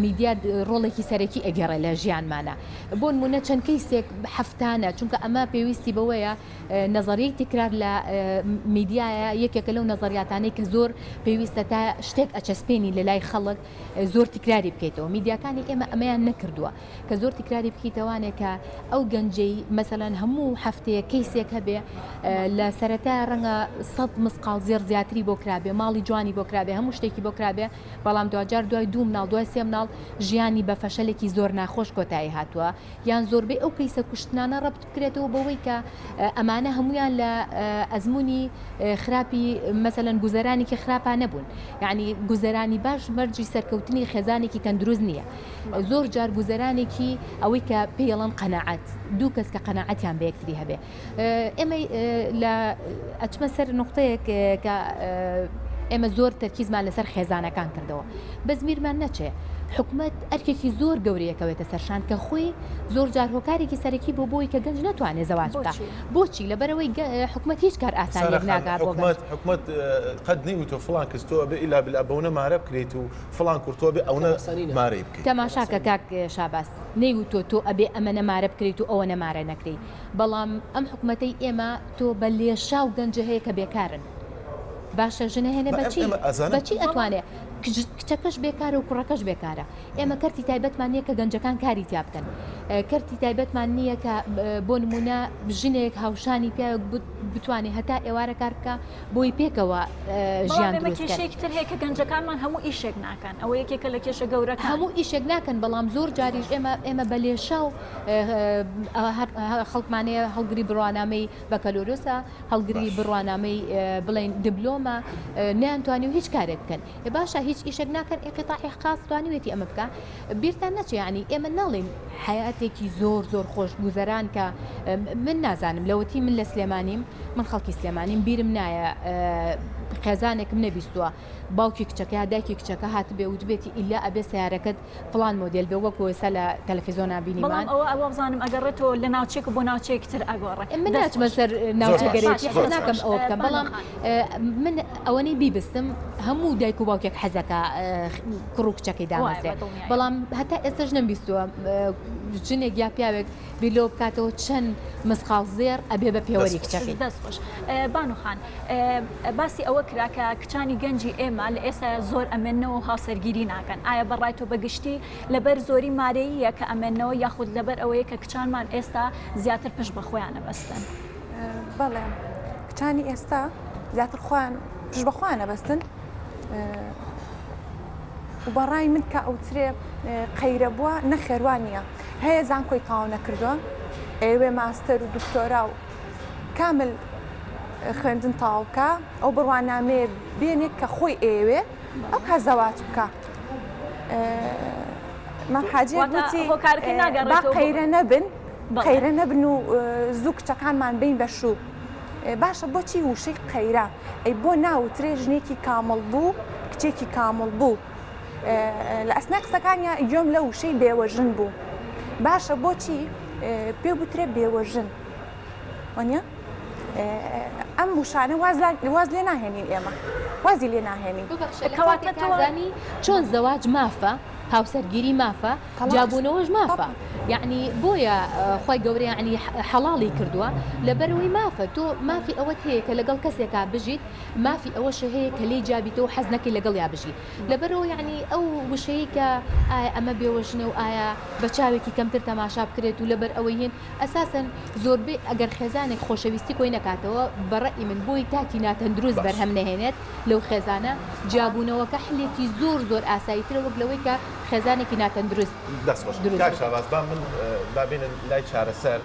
میدیا ڕۆڵێکی سەرەکی ئەگەڕێ لە ژیانمانە بۆ نمونە چەند کەیسێک هەفتانە چونکە ئەمە پێویستی بەوەیە نەزەریەک تکرار لە میدیایە یەکێکە لەو نەزەریاتانەی کە زۆر پێویستە تا شتێک ئەچەسپێنی لە لای خەڵک زۆر تکراری بکەیتەوە میدیاکانی ئێمە ئەمەیان نەکردووە کە زۆر تکراری بکەیتەوانێک کە ئەو گەنجەی مەسەلەن هەموو هەفتەیە کەیسێک هەبێ لە سەرەتا ڕەنگە 100 مسقال زیاتری بۆ کرابێ ماڵی جوانی بۆ کرابێ هەموو شتێکی بۆ کرابێ بەڵام دوجار دوای 2 مناڵ دوای 3 مناڵ ژیانی بە فەشەلێکی زۆر ناخۆش کۆتایی هاتووە یان زۆربەی ئەو کەیسە کوشتنانە ڕەبت بکرێتەوە بەوەی کە ئەمانە هەمویان لە ئەزمموی خراپی مەسەلەن گوزەرانێکی خراپە نەبوون یعنی گوزەرانی باش مەرجی سەرکەوتنی خێزانێکی تەندروست نییە زۆر جار گوزەرانێکی ئەوەی کە پێڵەن قەنەعەت دوو کەس کە قەنەعەتیان بە یەکتری هەبێ ئێمە لە ئەچمە سەر نقطەیەک کە ئێمە زۆر تەرکیزمان لەسەر خێزانەکان کردەوە بەزمیرمان نەچێ حکومت ئەرکێکی زۆر گەورەیەکەوێتە سەرشان کە خۆی زۆر جار هۆکارێکی سەرەکی بۆ بۆی کە گەنج ناتوانێت زەواج بکە بۆچی لەبەرەوەی حکومت هیچ کار ئاسانیەک ناگات بۆ حکومت قەت نەیوتۆ فڵان کەستۆ بێ ئیلا بەونە مارە بکرێت و فڵان کورتۆ بێ ئەوە مارەی بکەیت تەماشاکە کاک شاباس نەیوتۆ تۆ ئەبێ ئەمە نەمارە بکرێت و ئەوە نەمارە نەکرێ بەڵام ئەم حکومەتەی ئێمە تۆ بە لێشا و گەنجە هەیە کە بێکارن باشە ژنە هێنێ بەچی ئەتوانێت کچەکەش بێکارە و کوڕەکەش بێکارە ئێمە کەرتی تایبەتمان نییە کە گەنجەکان کاری تیا بکەن کەرتی تایبەتمان نییە کە بۆ نمونە ژنێک هاوشانی پێ بتوانێت هەتا ئێوارە کار بکە بۆی پێکەوە ژیان کێشێکتر هەیە کە گەنجەکانمان هەموو ئیشێک ناکەن ئەوە یەکێکە لە کێشە گەورەکە هەموو ئیشێک ناکەن بەڵام زۆر جاریش ئێمە بە لێشا و خەڵکمانەیە هەڵگری بڕوانامەی بەکەلۆرۆسە هەڵگری بڕوانامەی بڵێن دیبلۆمە نیانتوانی و هیچ کارێک بکەن باشە هیچ ئیشێک ناکەن ئێقیتاعی خاص توانیوێتی ئەمە بکە بیرتان نەچێ ینی ئێمە ناڵێن حیاتێکی زۆر زۆر خۆش گوزەران کە من نازانم لەوەتی من لە سلێمانیم من خەڵکی سلێمانیم بیرم نایە خێزانێکم نەبیستووە باوکی کچەکە دایکی کچەکە هات بێ و دبێتی ئیلا ئەبێ سیارەکەت فڵان مۆدل بێ وەکو ئێستا لە تەلەڤیزۆنا بینیمان ئەوە بزانم ئەگەڕێتەوە لە ناوچێک بۆ ناوچەیەکتر ئەگۆڕێ من ناچمە سەر ناوچەگەرێتی ناکەم ئەوە بکەم بەڵام من ئەوەنەی بیبستم هەموو دایک و باوکێک حەزەکە کوڕ و کچەکەی دامەزرێ بەڵام هەتا ئێستاش نەمبیستووە ژنێک یا پیاوێک بیلۆ بکاتەوە چەند مسقال زێر ئەبێ بە پێوەری کچەکەی دەستخۆش بانوخان باسی ئەوە کراکە کچانی گەنجی ئێمە لە ئێستا زۆر ئەمێنەوە هاوسەرگیری ناکەن ئایا بەڕای تۆ بەگشتی لەبەر زۆری مارەیە کە ئەمێنەوە یاخود لەبەر ئەوەیە کە کچانمان ئێستا زیاتر پشت بە خۆیانە بەستن بەڵێ کچانی ئێستا زیاتر خۆیان پشت بە خۆیانە بەستن و بەڕای من کە ئەوترێ قەیرە بووە نەخێوانە هەیە زانکۆی تاوا نەکردووە ئێوێ ماستەر و دکتۆرا و کامل خوێندن تاوکە ئەو بڕوانامێ بێنێک کە خۆی ئێوێ ئەو کا زەواج بکە مەحاجێ گوتی با قەیرە نەبن و زوو کچەکانمان بین بەشوو باشە بۆچی وشەی قەیرا ئەی بۆ ناوترێ ژنێکی کامڵ بوو کچێکی کامڵ بوو لە ئەسنا قسەکانیان گوێم لە وشەی بێوەژن بوو باشە بۆچی پێ بوترێ بێوەژن وانە ئەم وشانە واز لێ ناهێنین ئێمە وازی لێ ناهێنین کەواتەزانی چۆن زەواج مافە هاوسەرگیری مافە جابوونەوەش مافە یعنی بۆیە خۆی گەورە ینی حەڵاڵی کردووە لەبەرەوەی مافە تۆ مافی ئەوەت هەیە کە لەگەڵ کەسێکا بژیت مافی ئەوەش هەیە کە لێ جابیتەوە حەز نەکەی لەگەڵ یا بژی لەبەرەوە یعنی ئەو وشەیە کە ئایا ئەمە بێوەژنە و ئایا بە چاوێکی کەمتر تەماشا بکرێت و لەبەر ئەوەی هێن ئەساسەن زۆربەی ئەگەر خێزانێک خۆشەویستی کۆی نکاتەوە بەڕێی من بۆی تاکی ناتەندروست بەرهەم نەهێنێت لەو خێزانە جابوونەوەکە حلێکی زۆر ئاساییترە وەک لەوەی کە خێزانێکی ناتەندروست دەستخۆش با من بابینن لای چارەسەر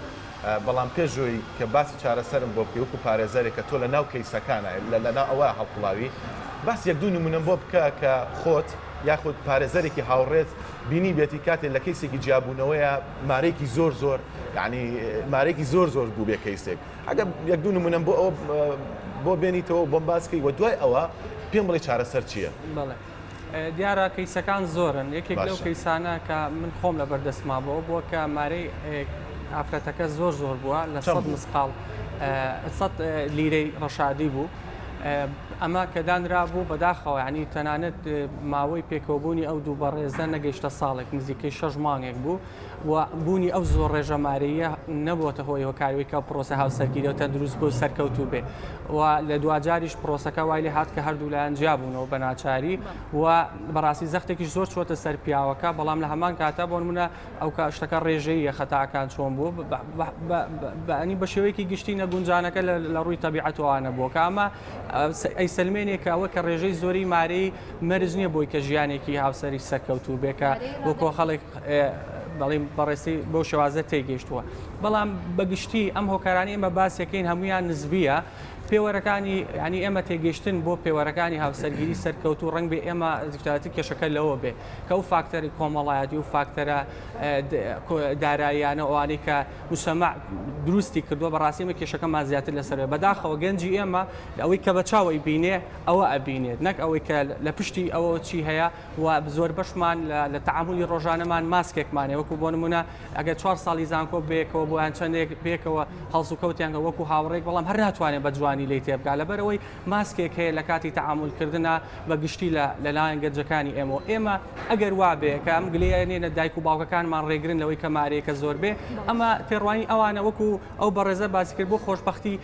بەڵام پێشووی کە باسی چارەسەرم بۆ بکە وەکو پارێزەرێک کە تۆ لە ناو کەیسەکانە لەناو ئەوە هەڵقڵاوی باس یەک دوو نمونە بۆ بکە کە خۆت یاخود پارێزەرێکی هاوڕێت بینی بێتی کاتێک لە کەیسێکی جیابوونەوەیە مارێکی زۆر یعنی مارێکی زۆر بوو بێ کەیسێک ئەگەر یەک دوو نمونە بۆ ئەو بۆ بێنیتەوە بۆم باسکەی وە دوای ئەوە پێم بڵێ چارەسەر چییە؟ دیارە کەیسەکان زۆرن یەکێک لەو کەیسانە کە من خۆم لە بەردەستما بۆ کە مارەی ئافرەتەکە زۆر بووە لە 100 مسقال 100 لیرەی ڕەشادی بوو ئەمە کە دانرا بوو بەداخەوە ینی تەنانەت ماوەی پێکەوەبوونی ئەو دوو بەڕێزە نەگەیشتە ساڵێک نزیکەی 6 مانگێک بوو و بوونی ئەو زۆر ڕێژەمارەیە نەبووەتە هۆی هۆکاریەوەی کە پرۆسە هاوسەرگیری و تەندروست بوو سەرکەوتوو بێ و لە دوجاریش پرۆسەکە وای لێ هات کە هەردوو لایەن جیابوونەوە بە ناچاری و بەڕاستی زەختێکیش زۆر چۆتە سەر پیاوەکە بەڵام لە هەمان کاتە بۆ نمونە ئەو کە شتەکە ڕێژەیە خەتاکان چۆن بوو بەنی بە شێوەیەکی گشتی نەگونجانەکە لە ڕووی تەبیعەتوانە بووە کە ئەمە ئەی سلمێنێکە ئەوە کە ڕێژەی زۆری مارەی مەرج نییە بۆی کە ژیانێکی هاوسەری سەرکەوتوو بێکە بۆ کۆ خەڵک بەڵێم بەڕێستی بۆ شێوازە تێگەیشتووە بەڵام بەگشتی ئەم هۆکارانی ئێمە باسیەکەین هەمویان نزبیە پێوەرەکانی ینی ئێمە تێگەشتن بۆ پێوەرەکانی هاوسەرگیری سەرکەوتوو ڕنگ بێ ئێمە زیکتاتی کێشەکە لەوە بێ کە ئەو فاکتەری کۆمەڵایەتی و فاکتەرە داراییانە ئەوانەی کە موسەمع دروستی کردووە بەڕاستیمە کێشەکەمان زیاتر لەسەر بەداخەوە گەنجی ئێمە ئەوەی کە بە چاوی بینێ ئەوە ئەبینێت نەک ئەوەی کە لە پشتی ئەوە چی هەیە و زۆر بەشمان لە تەعاملی ڕۆژانەمان ماسکێکمانێ وەکو بۆ نمونە ئەگەر 4 ساڵی زانکۆ بێکەوە بۆیان چەندێک بێکەوە هەڵس و کەوتیانگە وەکو هاوڕێک بەڵام هەر ناتوانێت بە جوانی لی تێبگا لەبەرەوەی ماسکێک هەیە لە کاتی تەعاملکردنە بەگشتی لەلایەن گەنجەکانی ئێمە ئەگەر وابێ کە ئەم گلەیەنێنە دایک و باوکەکانمان ڕێگرن لەوەی کە مارەیەکە زۆر بێ ئەمە پێڕوانی ئەوانە وەکو ئەو بەڕێزە باسی کرد بۆ خۆشبەختی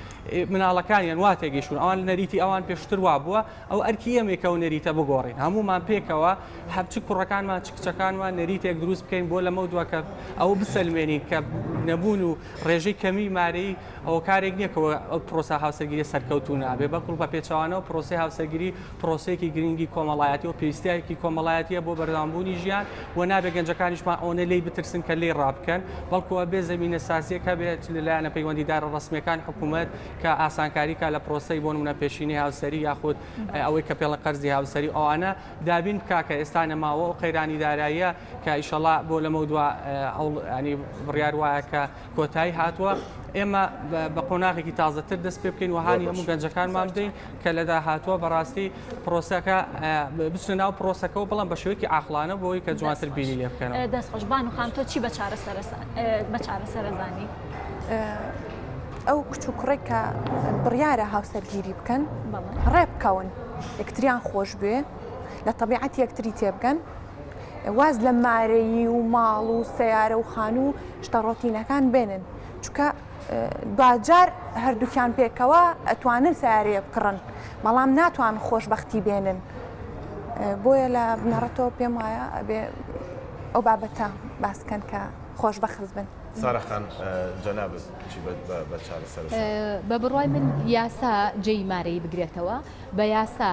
مناڵەکانیان وا تێگەیشتون ئەوان نەریتی ئەوان پێشتر وا بووە ئەو ئەرکی ئەمێکە و نەریتە بگۆڕین هەمومان پێکەوە هەبچ کوڕەکانمان چ کچەکانمان نەریتێک دروست بکەین بۆ لەمە دووە کە ئەو بسەلمێنین کە نەبوون و ڕێژەی کەمی مارەی ئەو کارێک نییەکەوە ئەو پرۆسە هاوسەرگیری سەرکەوتو نابێ بەڵکو بە پێچوانەوە پرۆسی هاوسەرگیری پرۆسەیەکی گرنگی کۆمەڵایەتی و پێویستیایەکی کۆمەڵایەتیە بۆ بەردەوامبوونی ژیان و نابێ گەنجەکانیشمان ئەوەنە لێی بترسن کە لێی ڕابکەن بەڵکووە بێ زەمینە سازیەکە بێت لەلایەنە پەیوەندیدارە ڕسمیەکان حکوومەت کە ئاسانکاریکە لە پرۆسەی بۆ نمونە پێشینی هاوسەری یاخود ئەوەی کە پێڵە قەرزی هاوسەری ئەوانە دابین بکاکە ئێستا نەماوە و قەیرانی داراییە کە ئیشەڵا بۆ لەمە دووە ینی بڕیار وایە کە کۆتایی هاتووە ئێمە بە قۆناغێکی تازەتر دەست پێ بکەین وهانی هەموو گەنجەکانمان بدەین کە لەدا هاتووە بەڕاستی پرۆسەکە بچنە ناو پرۆسەکەەوە بەڵام بە شێوەیەکی عاقلانە بۆی کە جوانتر بینی لێ بکەن دەستخۆش بان و خان تۆ چی بە چارەسەرزانی ئەو کچ و کوڕێک کە بڕیارە هاوسەرگیری بکەن ڕێ بکەون یەکتریان خۆش بێ لە تەبیعەتی یەکتری تێبگەن واز لە مارەیی و ماڵ و سیارە و خان و شتە ڕۆتینەکان بێنن چونکە دوجار هەردووکیان پێکەوە ئەتوانن سیارەیە بکڕن بەڵام ناتوان خۆشبەختی بێنن بۆیە لە بنەڕەتەوە پێم وایە ئەبێ ئەو بابەتە باسکەن کە خۆشبەخت بن سارەخان جەنابەت چی بە چارەسەر بە بڕوای من یاسا جێی مارەی بگرێتەوە بە یاسا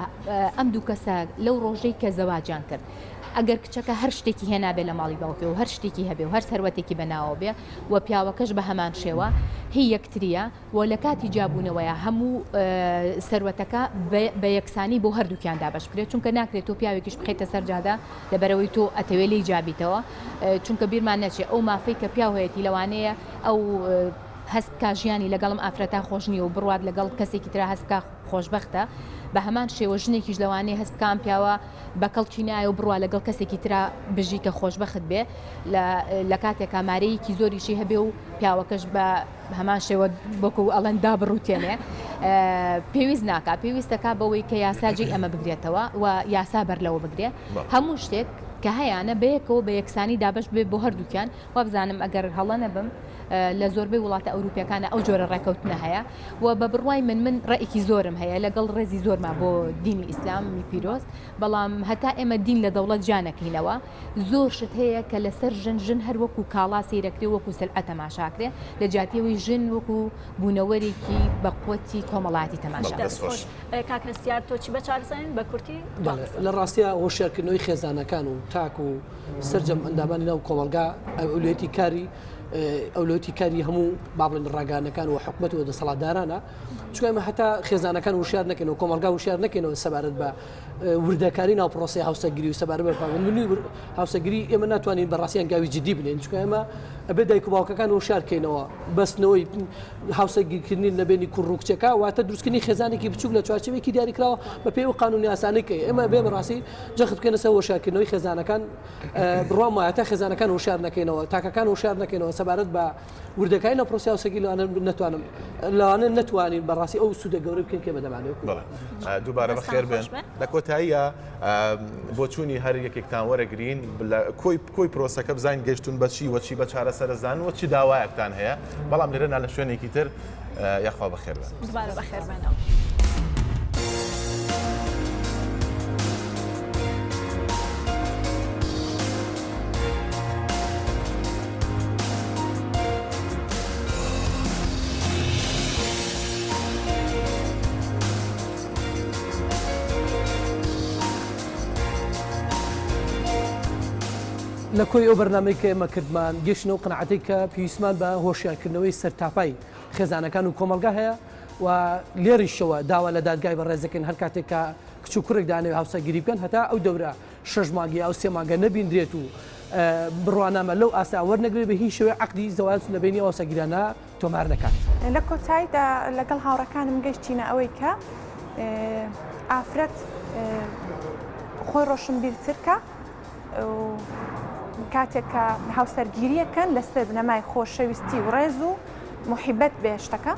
ئەم دوو کەسە لەو ڕۆژەی کە زەواجیان کرد ئەگەر کچەکە هەر شتێکی هێنابێ لە ماڵی باوکێ و هەر شتێکی هەبێ و هەر سەروەتێکی بەناوە بێ و پیاوەکەش بە هەمان شێوە هی یەکتریە و لە کاتی جابوونەوەیە هەموو سەروەتەکە بە یەکسانی بۆ هەردووکیاندا بەش بکرێت چونکە ناکرێت تۆ پیاوێکیش بخێتە سەرجادا لەبەرەوەی تۆ ئەتەوێ لێی جابیتەوە چونکە بیرمان نەچێ ئەو مافەی کە پیاوهەیەتی لەوانەیە ئەو هەست بکە ژیانی لەگەڵم ئافرەتا خۆش نییە و بڕوات لەگەڵ کەسێکی تررا هەست بکە خۆشببختە بە هەمان شێوە ژنێکیش لەوانەیە هەست بکان پیاوە بەکەڵکی نایە و بڕوا لەگەڵ کەسێکی تررا بژی کە خۆشببخت بێ لە کاتێک کامارەیەکی زۆریشی هەبێ و پیاوەکەش بە هەمان شێوە بۆکو ئەڵەندا بڕوتێنێ پێویست ناکە پێویستەکە بەوەی کە یاساجی ئەمە بگرێتەوە و یاسا بەر لەوە بگرێ هەموو شتێک کە هەیەە بەیەکەوە بە یەکسانی دابش بێ بۆ هەردووکیان و بزانم ئەگەر هەڵە نەبم لە زۆربەی وڵاتە ئەوروپیەکانە ئەو جۆرە ڕێکەوتنە هەیە و بە بڕوای من ڕێکی زۆرم هەیە لەگەڵ ڕێزی زۆرمان بۆ دینی ئیسلامی پیرۆست بەڵام هەتا ئێمە دین لە دەوڵەت جانەکەینەوە زۆر شت هەیە کە لەسەر ژن هەر وەکو کاڵا سیرەکرێ وەکو سلعە تەماشاکرێ لە جاتیەوەی ژن وەکو بوونەوەرێکی بەقوەتی کۆمەڵاتی تەماشا کاکرسیار تۆچی بە چارەسەرین بە کورتی لە ڕاستیە هۆشیارکردنەوەی خێزانەکان و تاک و سرجەم ئەندامانی ناو کۆمەلگا ئەولێتی کاری ئەولۆتی کاری هەموو بابڵێن ڕاگانەکان و حکومەت و دەسەڵاتدارانە چکمە هەتا خێزانەکان وشار نەکەنەوە کۆمەلگا وشار نەکەنەوە سەبارەت بە وردەکاری ناو پرۆسی هاوسەگیری و سەبارەت بە پابندنی هاوسەگیری ئێمە ناتوانین بەڕاستیان گاوی جدی بنێن چکە ئێمە ئەبێ دایک و باوکەکان وشارکەینەوە بەستنەوەی هاوسەگیرکردنی لەبێنی کوڕ و کچەکە واتە دروستکردنی خێزانێکی بچوک لە چوارچێوێکی دیاریکراوە بە پێی و قانونی ئاسانەکەی ئێمە بێ بەڕاستی جەخت بکەنە سەر وشارکردنەوەی خێزانەکان بڕوام وایەتە خێزانەکان وشار نەکەینەوە تاکەکان وشار نەکەینەوە سەبارەت بە وردەکانی لە پرۆسی هاوسەگیری لەوانە نتوانین بەڕاستی ئەو سوودە گەورە بکەین کێ بەدەمانێت دووبارە بەخێر بێن لە کۆتاییە بۆ چوونی هەر یەکێکتان وەرەگرین کۆی پرۆسەکە بزانین گەشتون بەچی وەچی بە چارەسەر زان وەچی داوایەکتان هەیە بەڵام لێرەنا لە شوێنێکی تر یاخوا بەخێر بێن دووبارە بەخێر بێنەوە. لە کۆی ئەو بەرنامەی کە ئێمە کردمان گەشتنە و قەنەعەتەی کە پێویستمان بە هۆشیارکردنەوەی سەرتاپای خێزانەکان و کۆمەلگا هەیە و لێریشەوە داوا لە دادگای بەڕێزەکەن هەر کاتێک کە کچ و کوڕێک دانەوێت هاوسەگیری بکەن هەتا ئەو دەورە 6 مانگی ئەو 3 مانگە نەبیندرێت و بڕوانامە لەو ئاسا وەرنەگرێت بە هیچ شێوەیە عەقدی زەواج لە بینی هاوسەگیرانە تۆمار نەکات. لە کۆتاییدا لەگەڵ هاوڕەکانم گەشتینە ئەوەی کە ئافرەت خۆی ڕۆشنبیرترکە کاتێک کە هاوسەرگیریەکەن لەسەر بنەمای خۆشەویستی و ڕێز و محیبەت بێشتەکە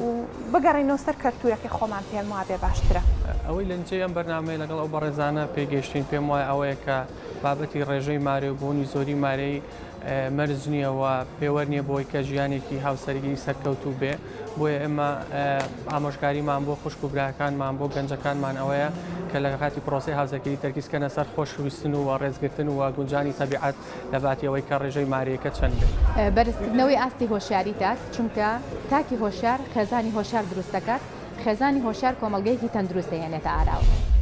و بگەڕینەوە سەر کەلتورەکەی خۆمان پێم وایە بێ باشترە. ئەوەی لە نجێ ئەم بەرنامەیە لەگەڵ ئەو بەڕێزانە پێگەشتین پێم وایە ئەوەیە کە بابەتی ڕێژەی مارێ و بوونی زۆری مارەی مەرج نییەوە پێوە نییە بۆی کە ژیانێکی هاوسەرگیری سەرکەوتوو بێ بۆیە ئێمە ئامۆژگاریمان بۆ خوشک و براکانمان بۆ گەنجەکانمان ئەوەیە کە لە کاتی پرۆسی هاوسەگیری تەرکیزکەنە سەر خۆشویستن و ڕێزگرتن و گونجانی تەبیعەت لە باتی کە ڕێژەی مارەیەکە چەند بێت. بەرزکردنەوەی ئاستی هۆشیاری تاک چونکە تاکی هۆشیار خێزانی هۆشیار دروست دەکات خێزانی هۆشیار کۆمەلگەیەکی تەندروست دەهێنێتە ئاراوە.